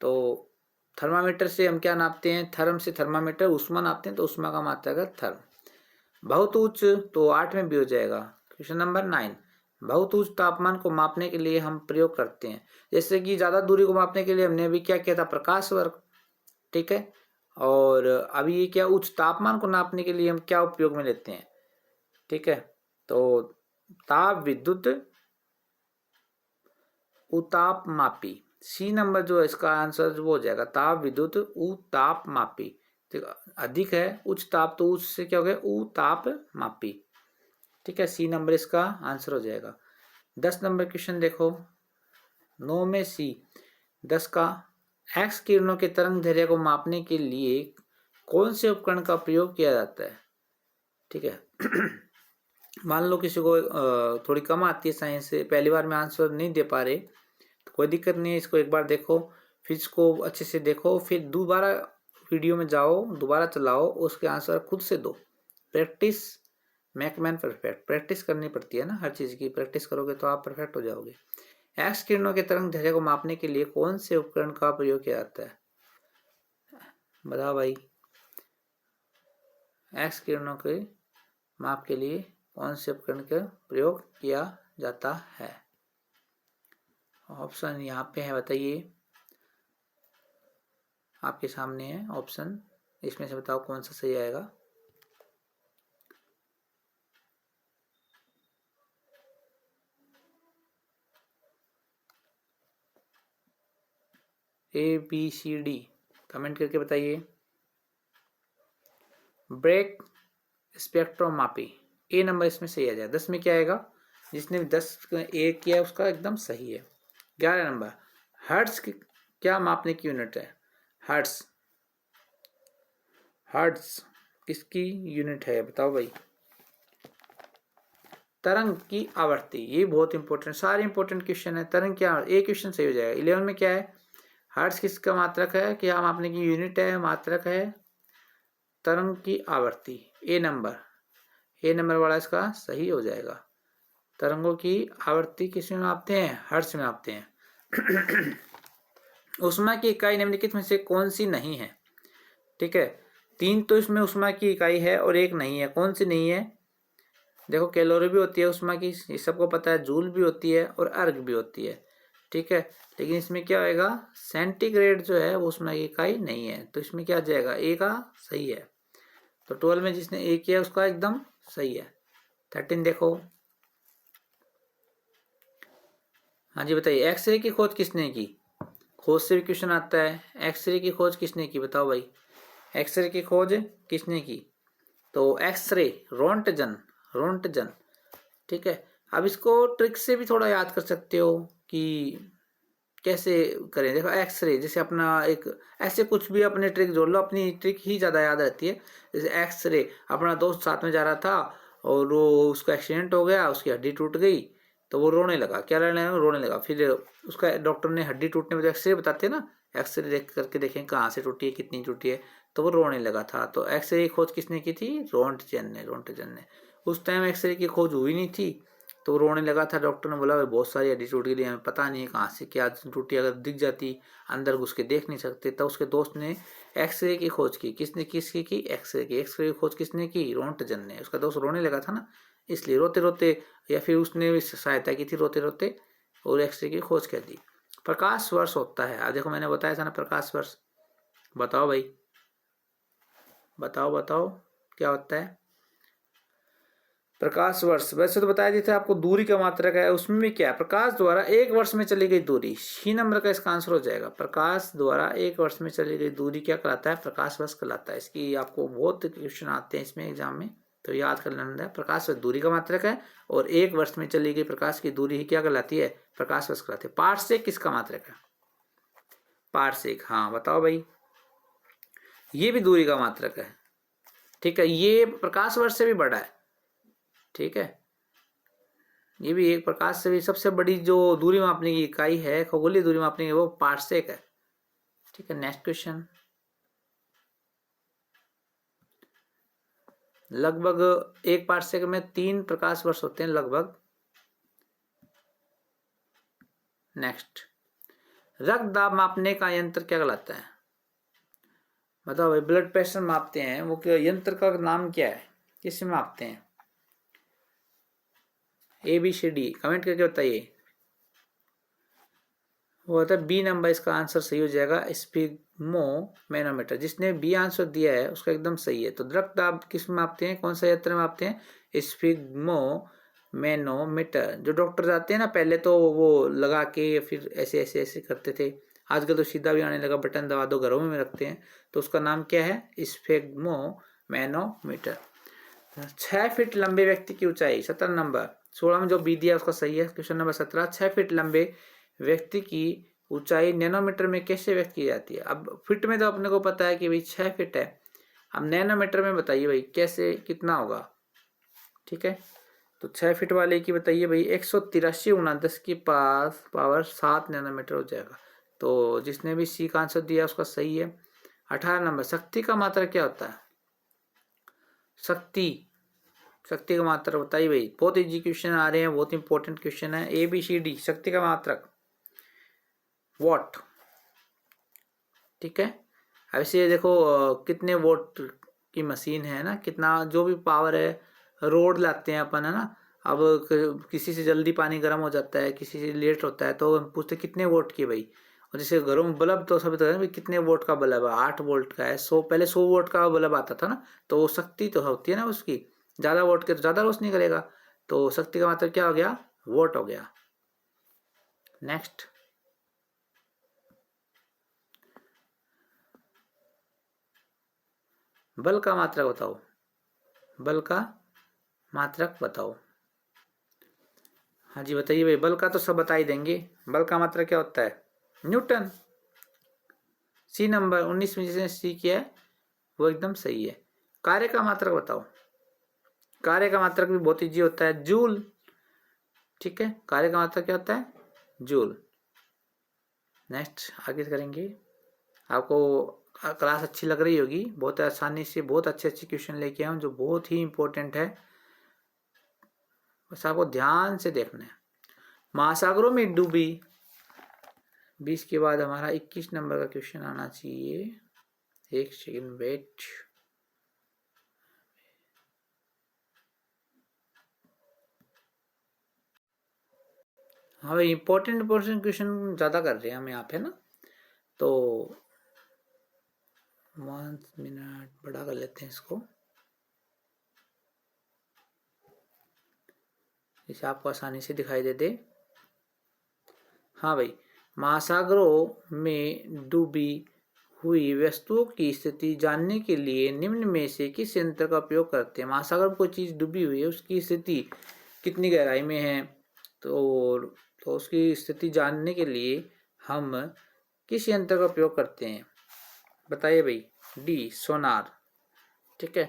तो थर्मामीटर से हम क्या नापते हैं? थर्म से थर्मामीटर उष्मा नापते हैं, तो उष्मा का मात्रक है थर्म। बहुत उच्च, तो 8 में भी हो जाएगा। क्वेश्चन नंबर 9, बहुत उच्च तापमान को मापने के लिए हम प्रयोग करते हैं, जैसे कि ज़्यादा दूरी को मापने के लिए हमने अभी क्या किया था? प्रकाश वर्ग, ठीक है। और अभी ये क्या, उच्च तापमान को नापने के लिए हम क्या उपयोग में लेते हैं, ठीक है। तो ताप विद्युत उतापमापी, सी नंबर जो है इसका आंसर वो हो जाएगा, ताप विद्युत उतापमापी। अधिक है उच्च ताप, तो उच्च से क्या हो गया? उतापमापी, ठीक है, सी नंबर इसका आंसर हो जाएगा। 10 नंबर क्वेश्चन देखो, 9 में सी। 10 का, एक्स किरणों के तरंग दैर्ध्य को मापने के लिए कौन से उपकरण का प्रयोग किया जाता है, ठीक है। मान लो किसी को थोड़ी कम आती है साइंस से, पहली बार में आंसर नहीं दे पा रहे, तो कोई दिक्कत नहीं है, इसको एक बार देखो। फिर इसको अच्छे से देखो, फिर दोबारा वीडियो में जाओ, दोबारा चलाओ, उसके आंसर खुद से दो। Practice make man perfect, practice करनी पड़ती है ना हर चीज़ की, प्रैक्टिस करोगे तो आप परफेक्ट हो जाओगे। एक्स किरणों के तरंग दैर्ध्य को मापने के लिए कौन से उपकरण का प्रयोग किया जाता है? बताओ भाई, एक्स किरणों के माप के लिए कौन से उपकरण का प्रयोग किया जाता है? ऑप्शन यहाँ पे है, बताइए, आपके सामने है ऑप्शन, इसमें से बताओ कौन सा सही आएगा। ABCD कमेंट करके बताइए। ब्रेक स्पेक्ट्रोमापी, ए नंबर इसमें सही आ जाए। 10 में क्या आएगा? जिसने भी 10 ए किया उसका एकदम सही है। 11 नंबर, हर्ट्ज क्या मापने की यूनिट है? हर्ट्ज, हर्ट्ज किसकी यूनिट है बताओ भाई। तरंग की आवृत्ति, ये बहुत इंपॉर्टेंट, सारे इंपॉर्टेंट क्वेश्चन है। तरंग क्या, एक क्वेश्चन सही हो जाएगा। 11 में क्या है? हर्ट्ज किसका मात्रक है, क्या मापने की यूनिट है, मात्रक है। तरंग की आवृत्ति ए नंबर वाला इसका सही हो जाएगा। तरंगों की आवृत्ति किस में मापते हैं? हर्ट्ज में मापते हैं। ऊष्मा की इकाई निम्नलिखित में से कौन सी नहीं है? ठीक है, 3 तो इसमें ऊष्मा की इकाई है और एक नहीं है। कौन सी नहीं है? देखो, कैलोरी भी होती है ऊष्मा की, ये सबको पता है, जूल भी होती है और अर्ग भी होती है। ठीक है, लेकिन इसमें क्या होएगा? सेंटीग्रेड जो है वो ऊष्मा की इकाई नहीं है, तो इसमें क्या आ जाएगा? ए का सही है। तो 12 में जिसने ए किया उसका एकदम सही है। 13 देखो, हाँ जी बताइए, एक्सरे की खोज किसने की? खोज से भी क्वेश्चन आता है। एक्सरे की खोज किसने की बताओ भाई, एक्सरे की खोज किसने की? तो एक्सरे रोंटजन, रोंटजन। ठीक है, अब इसको ट्रिक से भी थोड़ा याद कर सकते हो कि कैसे करें। देखो, एक्सरे जैसे अपना एक, ऐसे कुछ भी अपने ट्रिक जोड़ लो, अपनी ट्रिक ही ज़्यादा याद रहती है। जैसे एक्सरे, अपना दोस्त साथ में जा रहा था और वो उसका एक्सीडेंट हो गया, उसकी हड्डी टूट गई, तो वो रोने लगा। क्या रोने लगा? फिर उसका डॉक्टर ने हड्डी टूटने में जो एक्सरे बताते हैं ना, एक्सरे देख करके देखें कहाँ से टूटी है, कितनी टूटी है, तो वो रोने लगा था। तो एक्सरे की खोज किसने की थी? रोंटजन ने, रोंटजन ने। उस टाइम एक्सरे की खोज हुई नहीं थी, तो रोने लगा था। डॉक्टर ने बोला बहुत सारी हड्डी टूट गई, हमें पता नहीं है कहाँ से क्या टूटी, अगर दिख जाती अंदर घुस के देख नहीं सकते। तब उसके दोस्त ने एक्सरे की खोज की। किसने, किसकी की? एक्सरे की। एक्सरे की खोज किसने की? रोंटजन ने। उसका दोस्त रोने लगा था ना, इसलिए रोते रोते, या फिर उसने सहायता की थी रोते रोते, और एक्सरे की खोज कर दी। प्रकाश वर्ष होता है, देखो मैंने बताया था ना प्रकाश वर्ष, बताओ भाई, बताओ बताओ क्या होता है प्रकाश वर्ष? वैसे तो बताया था आपको, दूरी का मात्रक है। उसमें भी क्या है? प्रकाश द्वारा 1 वर्ष में चली गई दूरी, सी नंबर का इसका आंसर हो जाएगा। प्रकाश द्वारा 1 वर्ष में चली गई दूरी क्या कहलाता है? प्रकाश वर्ष कहलाता है। इसकी आपको बहुत क्वेश्चन आते हैं इसमें एग्जाम में, तो याद कर लेना है। प्रकाश वर्ष दूरी का मात्रक है, और 1 वर्ष में चली गई प्रकाश की दूरी ही क्या कहलाती है? प्रकाश वर्ष कहलाती है। पारसेक किसका मात्रक है? पारसेक, हाँ बताओ भाई, ये भी दूरी का मात्रक है। ठीक है, ये प्रकाश वर्ष से भी बड़ा है। ठीक है, ये भी एक प्रकाश से भी सबसे बड़ी जो दूरी मापने की इकाई है, खगोलीय दूरी मापने की, वो पारसेक है। ठीक है, नेक्स्ट क्वेश्चन। लगभग एक पारसेक में 3 प्रकाश वर्ष होते हैं लगभग। नेक्स्ट, रक्त दाब मापने का यंत्र क्या कहलाता है? बताओ भाई, ब्लड प्रेशर मापते हैं, वो क्या यंत्र का नाम क्या है? किससे मापते हैं? ABCD कमेंट करके बताइए। वो होता है बी नंबर, इसका आंसर सही हो जाएगा, स्फिग्मोमेनोमीटर। जिसने बी आंसर दिया है उसका एकदम सही है। तो रक्त दाब किस में मापते हैं, कौन सा यंत्र में मापते हैं? स्फिग्मोमेनोमीटर। जो डॉक्टर जाते हैं ना, पहले तो वो लगा के फिर ऐसे ऐसे ऐसे करते थे, आजकल तो सीधा भी आने लगा, बटन दबा दो, घरों में रखते हैं। तो उसका नाम क्या है? स्फिग्मोमेनोमीटर। 6 फीट लंबे व्यक्ति की ऊंचाई, 17 नंबर। 16 में जो बी दिया उसका सही है। क्वेश्चन नंबर 17, 6 फीट लंबे व्यक्ति की ऊंचाई नैनोमीटर में कैसे व्यक्त की जाती है? अब फीट में तो अपने को पता है कि भाई 6 फीट है, अब नैनोमीटर में बताइए भाई कैसे, कितना होगा? ठीक है, तो 6 फीट वाले की बताइए भाई, 183 × 10 की पावर 7 नैनोमीटर हो जाएगा। तो जिसने भी सी का आंसर दिया उसका सही है। 18 नंबर, शक्ति का मात्रक क्या होता है? शक्ति का मात्रक बताइए भाई। बहुत इजी क्वेश्चन आ रहे हैं, बहुत इंपॉर्टेंट क्वेश्चन है। ABCD, शक्ति का मात्रक वॉट। ठीक है, अब इसे देखो कितने वोट की मशीन है ना, कितना जो भी पावर है, रोड लाते हैं अपन है ना। अब किसी से जल्दी पानी गर्म हो जाता है, किसी से लेट होता है, तो हम पूछते कितने वोट की भाई। और जैसे घरों में बल्ब तो सभी तो कितने वोट का बल्ब है, 8 वोल्ट का है। 100 पहले 100 वोट का बल्ब आता था ना, तो वो शक्ति तो होती है ना उसकी, ज़्यादा वोट के तो ज़्यादा रोशनी करेगा। तो शक्ति का मतलब क्या हो गया? वोट हो गया। नेक्स्ट, बल का मात्रक बताओ। बल का मात्रक बताओ। हाँ जी बताइए भाई, बल का तो सब बता ही देंगे। बल का मात्रक क्या होता है? न्यूटन। सी नंबर 19 में जिसने सी किया है वो एकदम सही है। कार्य का मात्रक बताओ। कार्य का मात्रक भी बहुत इजी होता है, जूल। ठीक है, कार्य का मात्रक क्या होता है? जूल। नेक्स्ट आगे करेंगे। आपको क्लास अच्छी लग रही होगी, बहुत आसानी से बहुत अच्छे क्वेश्चन लेके आए हूँ जो बहुत ही इंपॉर्टेंट है, बस आपको ध्यान से देखना है। महासागरों में डूबी 20 के बाद हमारा 21 नंबर का क्वेश्चन आना चाहिए। एक सेकंड वेट। हाँ भाई, इंपॉर्टेंट क्वेश्चन ज़्यादा कर रहे हैं हम यहाँ पे ना, तो 1 मिनट बड़ा कर लेते हैं इसको, जिससे आपको आसानी से दिखाई दे दे। हाँ भाई, महासागरों में डूबी हुई वस्तुओं की स्थिति जानने के लिए निम्न में से किस यंत्र का उपयोग करते हैं? महासागर में कोई चीज़ डूबी हुई है, उसकी स्थिति कितनी गहराई में है, तो उसकी स्थिति जानने के लिए हम किस यंत्र का उपयोग करते हैं? बताइए भाई। डी, सोनार। ठीक है,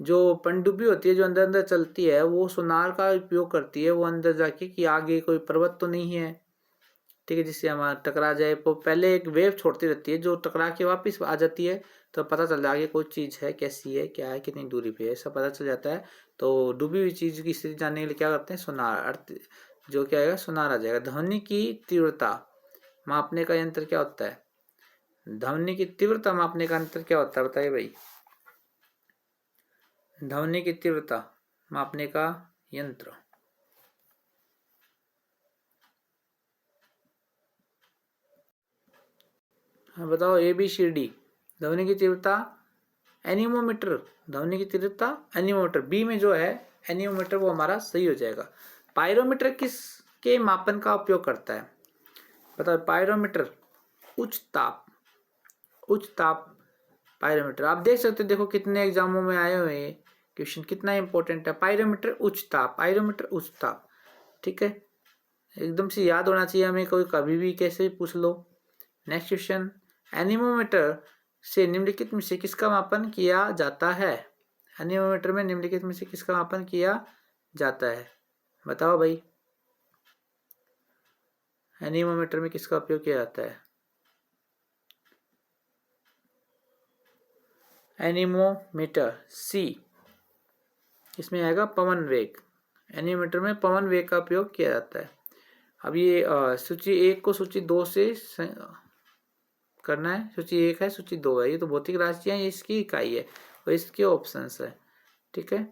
जो पनडुब्बी होती है जो अंदर अंदर चलती है, वो सोनार का उपयोग करती है, वो अंदर जाके कि आगे कोई पर्वत तो नहीं है। ठीक है, जिससे हमारा टकरा जाए, तो पहले एक वेव छोड़ती रहती है जो टकरा के वापस आ जाती है, तो पता चल जाएगा कोई चीज़ है, कैसी है, क्या है, कितनी दूरी पे है, सब पता चल जाता है। तो डूबी हुई चीज़ की स्थिति जानने के लिए क्या करते हैं? सोनार। अर्थ जो क्या आएगा? सोनार आ जाएगा। ध्वनि की तीव्रता मापने का यंत्र क्या होता है? ध्वनि की तीव्रता मापने का यंत्र क्या होता है? बताइए भाई। ध्वनि की तीव्रता मापने का यंत्र। हाँ बताओ, ABCD। ध्वनि की तीव्रता एनीमोमीटर। ध्वनि की तीव्रता एनीमोमीटर, बी में जो है एनीमोमीटर वो हमारा सही हो जाएगा। पायरोमीटर किसके मापन का उपयोग करता है? बताओ। पायरोमीटर उच्च ताप पायरोमीटर। आप देख सकते हो, देखो कितने एग्जामों में आए हुए हैं क्वेश्चन, कितना इंपॉर्टेंट है। पायरोमीटर उच्च ताप, पायरोमीटर उच्च ताप। ठीक है, एकदम से याद होना चाहिए हमें, कोई कभी भी कैसे भी पूछ लो। नेक्स्ट क्वेश्चन, एनीमोमीटर से निम्नलिखित में से किसका मापन किया जाता है? एनीमोमीटर में निम्नलिखित में से किसका मापन किया जाता है? बताओ भाई। एनीमोमीटर में किसका उपयोग किया जाता है? एनीमोमीटर सी, इसमें आएगा पवन वेग। एनीमोमीटर में पवन वेग का उपयोग किया जाता है। अब ये सूची 1 को सूची 2 से करना है। सूची 1 है, सूची 2 है, ये तो भौतिक राशियां, ये इसकी इकाई है और इसके ऑप्शंस है। ठीक है,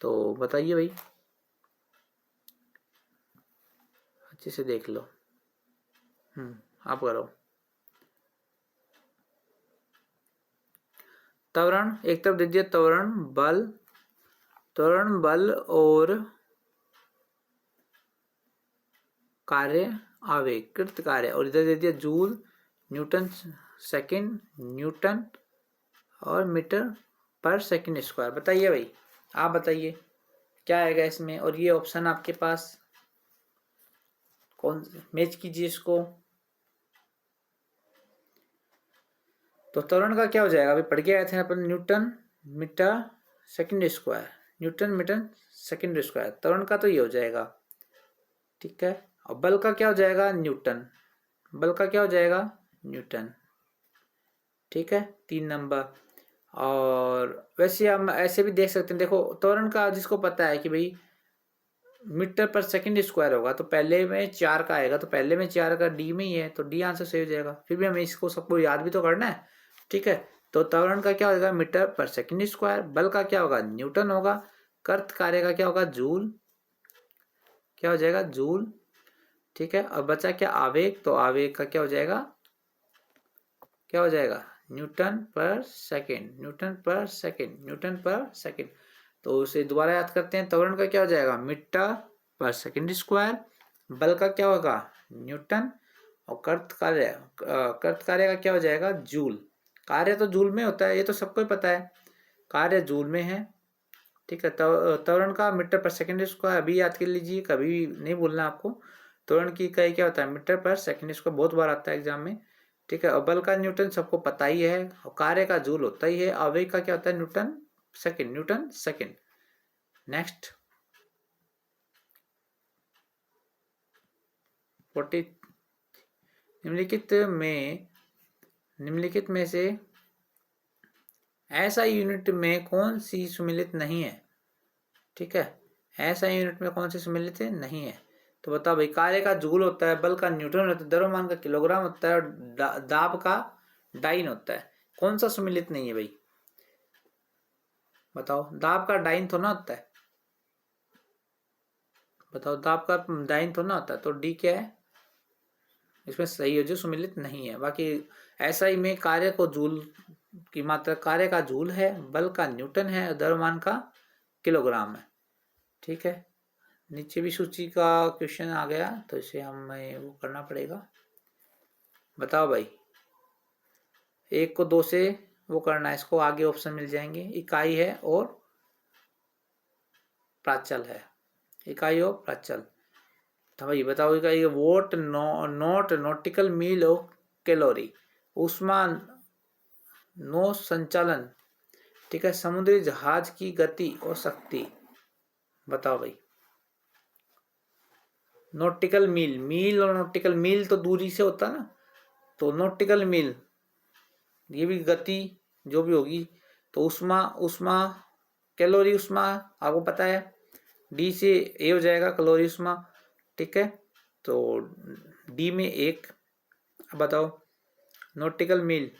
तो बताइए भाई, अच्छे से देख लो। आप करो। त्वरण, एक तरफ दे दिया त्वरण बल और कार्य आवेग, कृत कार्य, और इधर दे दिया जूल, न्यूटन सेकंड, न्यूटन और मीटर पर सेकंड स्क्वायर। बताइए भाई, आप बताइए क्या आएगा इसमें, और ये ऑप्शन आपके पास कौन, मैच कीजिए इसको। तो त्वरण का क्या हो जाएगा? अभी पढ़ के आए थे अपन, newton metre second square, newton metre second square. त्वरण का तो ये हो जाएगा। ठीक है, और बल का क्या हो जाएगा? न्यूटन। बल का क्या हो जाएगा? न्यूटन। ठीक है, 3 नंबर। और वैसे हम ऐसे भी देख सकते हैं, देखो त्वरण का जिसको पता है कि भाई मीटर पर सेकंड स्क्वायर होगा तो पहले में 4 का आएगा, तो पहले में 4 का डी में ही है तो डी आंसर सही हो जाएगा। फिर भी हमें इसको सबको याद भी तो करना है। ठीक है, तो त्वरण का क्या होगा मीटर पर सेकंड स्क्वायर, बल का क्या होगा न्यूटन होगा, कर्त कार्य का क्या होगा जूल, क्या हो जाएगा जूल। ठीक है, अब बचा क्या आवेग, तो आवेग का क्या हो जाएगा, क्या हो जाएगा न्यूटन पर सेकेंड, न्यूटन पर सेकेंड, न्यूटन पर सेकेंड। तो उसे दोबारा याद करते हैं, त्वरण का क्या हो जाएगा मीटर पर सेकेंड स्क्वायर, बल का क्या होगा न्यूटन, और कर्त कार्य का क्या हो जाएगा जूल। कार्य तो जूल में होता है, ये तो सबको ही पता है, कार्य जूल में है। ठीक है, त्वरण का मीटर पर सेकेंड स्क्वायर अभी याद कर लीजिए, कभी नहीं भूलना आपको। त्वरण की इकाई क्या होता है मीटर पर सेकेंड स्क्वायर, बहुत बार आता है एग्जाम में। ठीक है, और बल का न्यूटन सबको पता ही है, और कार्य का जूल होता ही है, आवेग का क्या होता है Newton second, Newton second. Next 40, निम्नलिखित में से ऐसा यूनिट में कौन सी सम्मिलित नहीं है। ठीक है, ऐसा यूनिट में कौन सी सम्मिलित नहीं है, तो बताओ भाई। कार्य का जूल होता है, बल का न्यूटन होता है, द्रव्यमान का किलोग्राम होता है, और दाब का डाइन होता है। कौन सा सम्मिलित नहीं है भाई, बताओ। दाब का डाइन तो ना होता है, बताओ दाब का डाइन तो ना होता है, तो डी क्या है इसमें सही है जो सम्मिलित नहीं है। बाकी ऐसा ही में कार्य को जूल की मात्रा, कार्य का जूल है, बल का न्यूटन है, द्रव्यमान का किलोग्राम है। ठीक है, नीचे भी सूची का क्वेश्चन आ गया तो इसे हमें वो करना पड़ेगा। बताओ भाई, 1 को 2 से वो करना है, इसको आगे ऑप्शन मिल जाएंगे। इकाई है और प्राचल है, इकाई और प्राचल। तो भाई बताओ इकाई वोट, नोट, नॉटिकल मील और कैलोरी, ऊष्मा, नौ संचालन। ठीक है, समुद्री जहाज की गति और शक्ति। बताओ भाई, नॉटिकल मील, मील और नॉटिकल मील तो दूरी से होता ना, तो नॉटिकल मील ये भी गति जो भी होगी। तो उष्मा, उष्मा कैलोरी, उष्मा आपको पता है डी से ए हो जाएगा कैलोरी उष्मा। ठीक है, तो डी में 1। अब बताओ नॉटिकल मील,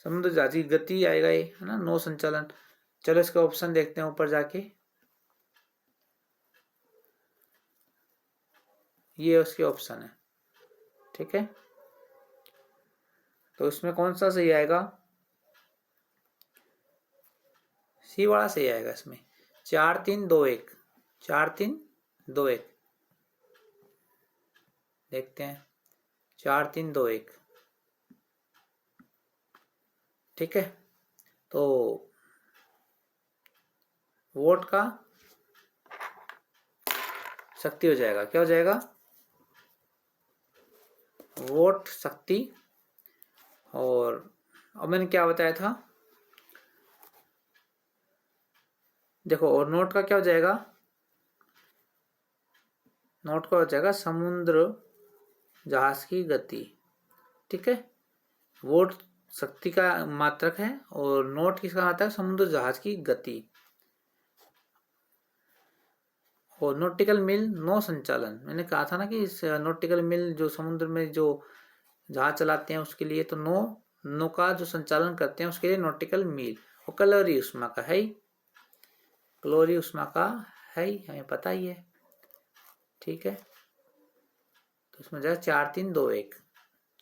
समुद्र जहाज की गति आएगा ये, है ना, नौ संचालन। चलो इसका ऑप्शन देखते हैं ऊपर जाके, ये उसके ऑप्शन है। ठीक है, तो इसमें कौन सा सही आएगा, सी वाला सही आएगा इसमें। 4 3 2 1, 4 3 2 1 देखते हैं, 4 3 2 1। ठीक है, तो वोट का शक्ति हो जाएगा, क्या हो जाएगा वोट शक्ति। और अब मैंने क्या बताया था, देखो, और नोट का क्या हो जाएगा, नोट का हो जाएगा समुद्र जहाज की गति। ठीक है, वोट शक्ति का मात्रक है और नोट किसका आता है समुद्र जहाज की गति। और नॉटिकल मील नौ संचालन, मैंने कहा था ना कि नॉटिकल मील जो समुद्र में जो जहाज चलाते हैं उसके लिए, तो नौ का जो संचालन करते हैं उसके लिए नॉटिकल मील। और कैलोरी उष्मा का है, कैलोरी उष्मा का है, हमें पता ही है। ठीक है, तो इसमें जाएगा 4 3 2 1,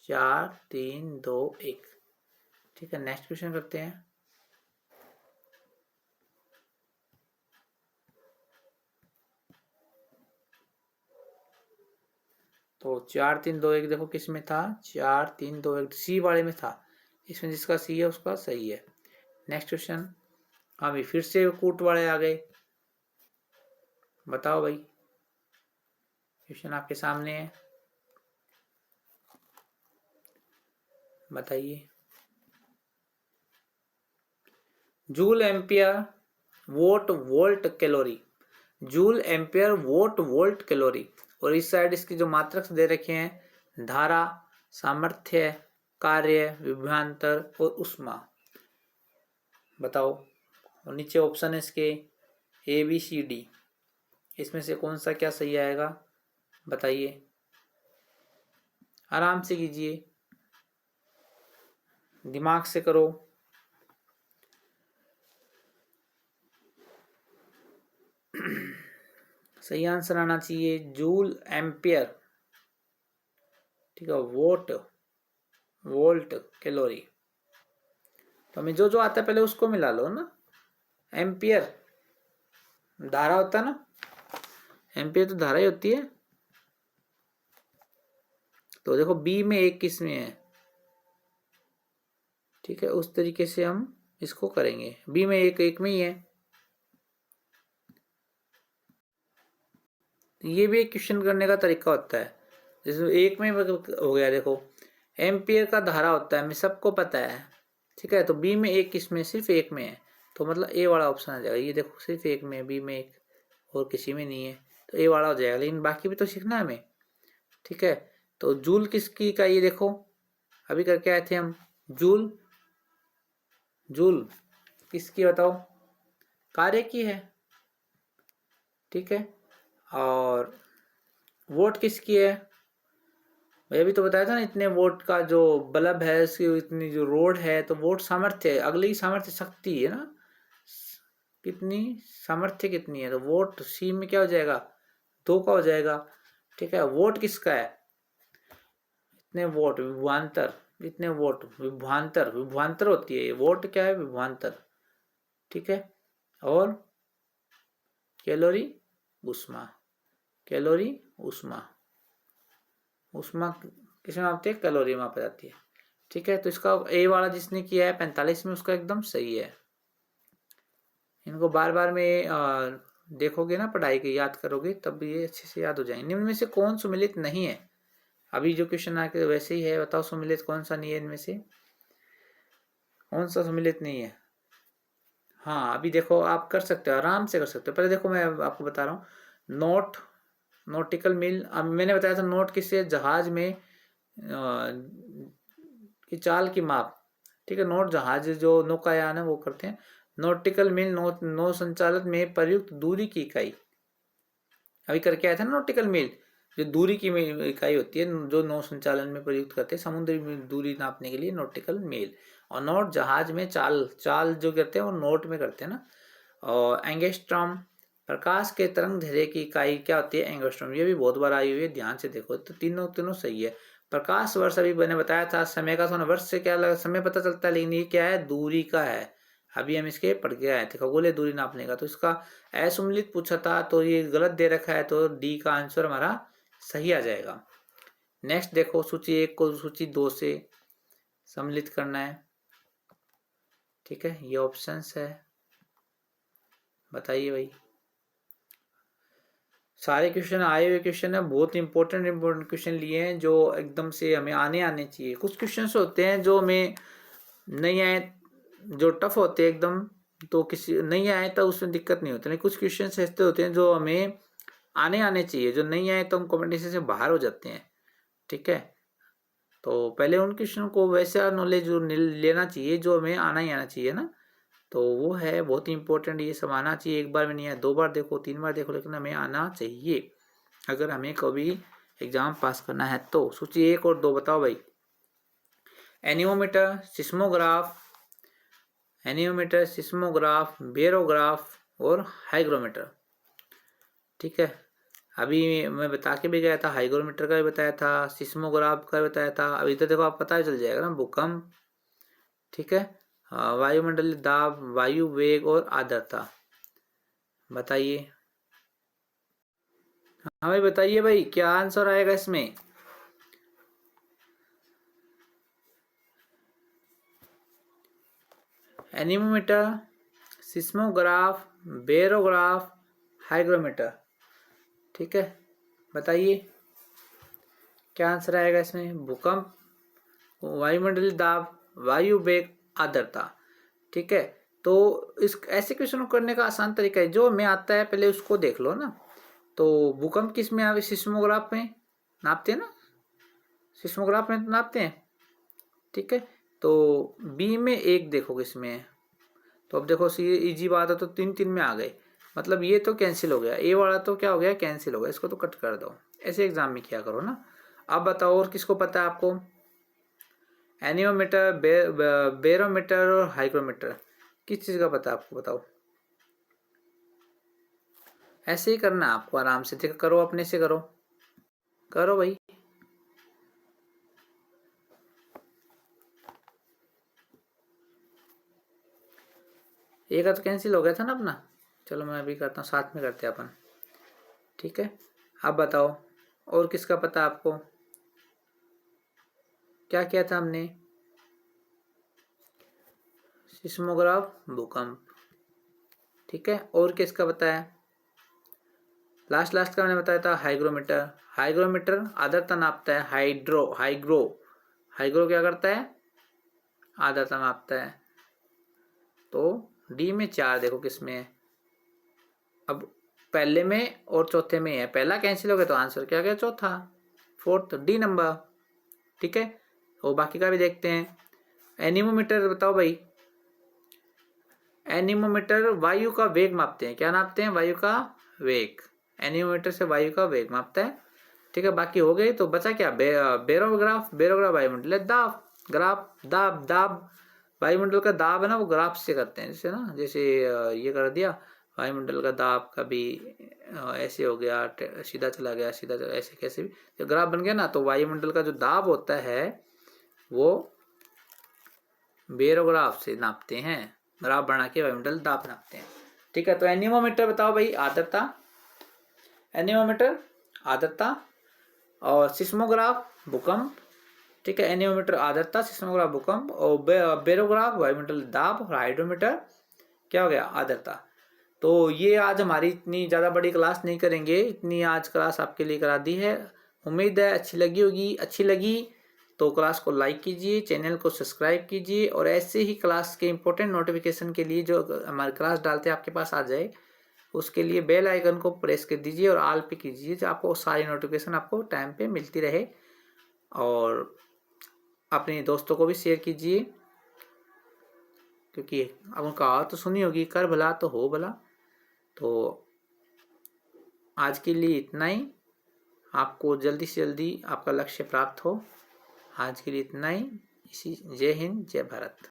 4 3 2 1। ठीक है, नेक्स्ट क्वेश्चन करते हैं। तो 4 3 2 1 देखो किस में था, 4 3 2 1 सी वाले में था, इसमें जिसका सी है उसका सही है। नेक्स्ट क्वेश्चन, हाँ भाई फिर से कूट वाले आ गए। बताओ भाई, क्वेश्चन आपके सामने है, बताइए। Joule ampere vote volt calorie, joule ampere vote volt calorie. और इस साइड इसकी जो मात्रक दे रखे हैं धारा सामर्थ्य, कार्य, विभवांतर और ऊष्मा। बताओ, और नीचे ऑप्शन है इसके ABCD, इसमें से कौन सा क्या सही आएगा बताइए, आराम से कीजिए, दिमाग से करो। सही आंसर आना चाहिए जूल एम्पियर, ठीक है, वोट, वोल्ट, कैलोरी। तो हमें जो जो आता है पहले उसको मिला लो ना। एम्पियर धारा होता है ना, एम्पियर तो धारा ही होती है। तो देखो बी में एक किसमें है, ठीक है, उस तरीके से हम इसको करेंगे। बी में एक में ही है। ये भी एक क्वेश्चन करने का तरीका होता है, जिसमें एक में हो गया। देखो एम्पियर का धारा होता है, हमें सबको पता है, ठीक है। तो बी में एक किसमें, सिर्फ एक में है, तो मतलब ए वाला ऑप्शन आ जाएगा। ये देखो सिर्फ एक में, बी में एक और किसी में नहीं है, तो ए वाला हो जाएगा। लेकिन बाकी भी तो सीखना है हमें, ठीक है। तो जूल किसकी का, ये देखो अभी करके आए थे हम। जूल, जूल किसकी बताओ, कार्य की है, ठीक है। और वोट किसकी है, मैं भी तो बताया था ना, इतने वोट का जो बल्ब है उसकी इतनी जो रोड है, तो वोट सामर्थ्य है, अगली सामर्थ्य शक्ति है ना, कितनी सामर्थ्य कितनी है, तो वोट सी में क्या हो जाएगा, 2 का हो जाएगा, ठीक है। वोट किसका है, इतने वोट, विभवांतर, इतने वोट, विभवांतर, विभवांतर होती है ये, वोट क्या है, विभवांतर, ठीक है। और कैलोरी, ऊष्मा, कैलोरी, ऊष्मा, ऊष्मा किसमें मापती है, कैलोरी में मापी जाती है, ठीक है। तो इसका ए वाला जिसने किया है 45 में, उसका एकदम सही है। इनको बार बार में देखोगे ना, पढ़ाई की याद करोगे तब ये अच्छे से याद हो जाएंगे। निम्न में से कौन सुमिलित नहीं है, अभी जो क्वेश्चन आके वैसे ही है, बताओ सुमिलित कौन सा नहीं है, इनमें से कौन सा सुमिलित नहीं है। हाँ अभी देखो आप कर सकते हो, आराम से कर सकते हो। पहले देखो मैं आपको बता रहा हूँ, नोट, नॉटिकल मील। अब मैंने बताया था नोट किससे, जहाज में की चाल की माप, ठीक है। नोट जहाज जो नौकायान है वो करते हैं। नॉटिकल मील नौ संचालन में प्रयुक्त दूरी की इकाई, अभी करके आया था ना नॉटिकल मील, जो दूरी की इकाई होती है जो नौ संचालन में प्रयुक्त करते हैं, समुद्री दूरी नापने के लिए नॉटिकल मील। और नोट जहाज में चाल, चाल जो करते हैं वो नोट में करते हैं ना। और एंगस्ट्रॉम, प्रकाश के तरंग दैर्घ्य की इकाई क्या होती है, एंगस्ट्रॉम। ये भी बहुत बार आई हुई है, ध्यान से देखो। तो तीनों तीनों सही है। प्रकाश वर्ष अभी मैंने बताया था, समय का, वर्ष से क्या लगा, समय पता चलता है, लेकिन ये क्या है, दूरी का है। अभी हम इसके पढ़ के आए थे, खगोलीय दूरी नापने का। तो इसका असुमिलित पूछा था, तो ये गलत दे रखा है, तो डी का आंसर हमारा सही आ जाएगा। नेक्स्ट देखो, सूची 1 को सूची 2 से सम्मिलित करना है, ठीक है। ये ऑप्शंस है, बताइए भाई। सारे क्वेश्चन आए हुए क्वेश्चन है, बहुत इंपॉर्टेंट क्वेश्चन लिए हैं, जो एकदम से हमें आने चाहिए। कुछ क्वेश्चन होते हैं जो हमें नहीं आए, जो टफ होते हैं एकदम, तो किसी नहीं आए तो उसमें दिक्कत नहीं होती। लेकिन कुछ क्वेश्चन ऐसे होते हैं जो हमें आने चाहिए, जो नहीं आए तो हम कॉम्पिटिशन से बाहर हो जाते हैं, ठीक है। तो पहले उन क्वेश्चन को वैसा नॉलेज जो लेना चाहिए जो हमें आना चाहिए ना, तो वो है बहुत ही इंपॉर्टेंट। ये सब आना चाहिए, एक बार में नहीं है, 2 बार देखो, 3 बार देखो, लेकिन हमें आना चाहिए अगर हमें कभी एग्जाम पास करना है तो। सूची 1 और 2 बताओ भाई। एनिमोमीटर, सिस्मोग्राफ, एनिमोमीटर, सिस्मोग्राफ, बेरोग्राफ और हाइग्रोमीटर, ठीक है। अभी मैं बता के भी गया था, हाइग्रोमीटर का भी बताया था, सिस्मोग्राफ का भी बताया था। अभी तो देखो आप पता चल जाएगा ना, भूकंप, ठीक है, वायुमंडलीय दाब, वायु वेग और आर्द्रता। बताइए, हाँ भाई बताइए भाई, क्या आंसर आएगा इसमें। एनीमोमीटर, सिस्मोग्राफ, बेरोग्राफ, हाइग्रोमीटर, ठीक है। बताइए क्या आंसर आएगा इसमें। भूकंप, वायुमंडलीय दाब, वायु वेग, आर्द्रता, ठीक है। तो इस ऐसे क्वेश्चन को करने का आसान तरीका है, जो हमें आता है पहले उसको देख लो ना। तो भूकंप किस में आवे, सिस्मोग्राफ में नापते हैं ना, सिस्मोग्राफ में नापते हैं, ठीक है। तो बी में 1 देखो किसमें है, तो अब देखो इजी बात है, तो 3 में आ गए, मतलब ये तो कैंसिल हो गया, ए वाला तो क्या हो गया, कैंसिल हो गया, इसको तो कट कर दो। ऐसे एग्जाम में किया करो ना। अब बताओ और किसको पता है आपको, एनिमोमीटर, बेरोमीटर और हाइग्रोमीटर, किस चीज़ का पता है आपको, बताओ। ऐसे ही करना आपको, आराम से देखो, करो अपने से, करो करो भाई। एक तो कैंसिल हो गया था ना अपना, चलो मैं अभी करता हूँ, साथ में करते हैं अपन, ठीक है। अब बताओ और किसका पता आपको, क्या किया था हमने, सिस्मोग्राफ, भूकंप, ठीक है। और किसका बताया, लास्ट का मैंने बताया था हाइग्रोमीटर। हाइग्रोमीटर आर्द्रता नापता है, हाइग्रो क्या करता है, आर्द्रता नापता है। तो डी में 4 देखो किसमें है, अब पहले में और चौथे में है, पहला कैंसिल हो गया तो आंसर क्या गया, चौथा, 4th, डी नंबर, ठीक है। और बाकी का भी देखते हैं। एनीमोमीटर बताओ भाई, एनीमोमीटर वायु का वेग मापते हैं, क्या नापते हैं, वायु का वेग, एनीमोमीटर से वायु का वेग मापता है, ठीक है। बाकी हो गए, तो बचा क्या, बेरोग्राफ वायुमंडल दाब, दाब वायुमंडल का दाब है ना, वो ग्राफ से करते हैं, जैसे ना, जैसे ये कर दिया, वायुमंडल का दाब कभी ऐसे हो गया, सीधा चला गया, ऐसे कैसे भी, जब ग्राफ बन गया ना, तो वायुमंडल का जो दाब होता है वो बेरोग्राफ से नापते हैं, ग्राफ बना के वायुमंडल दाब नापते हैं, ठीक है। तो एनीमोमीटर बताओ भाई, आर्द्रता, एनीमोमीटर आर्द्रता, और सिस्मोग्राफ भूकंप, ठीक है। एनीमोमीटर आर्द्रता, सिस्मोग्राफ भूकंप, और बेरोग्राफ वायुमंडल दाब, और हाइड्रोमीटर क्या हो गया, आर्द्रता। तो ये आज हमारी इतनी ज़्यादा बड़ी क्लास नहीं करेंगे, इतनी आज क्लास आपके लिए करा दी है। उम्मीद है अच्छी लगी होगी, अच्छी लगी तो क्लास को लाइक कीजिए, चैनल को सब्सक्राइब कीजिए, और ऐसे ही क्लास के इंपॉर्टेंट नोटिफिकेशन के लिए जो हमारी क्लास डालते हैं आपके पास आ जाए, उसके लिए बेल आइकन को प्रेस कर दीजिए और ऑल पे कीजिए, जो आपको सारी नोटिफिकेशन आपको टाइम पे मिलती रहे। और अपने दोस्तों को भी शेयर कीजिए, क्योंकि अब उनका तो सुनी होगी, कर भला तो हो भला। तो आज के लिए इतना ही, आपको जल्दी से जल्दी आपका लक्ष्य प्राप्त हो। आज के लिए इतना ही, इसी, जय हिंद, जय भारत।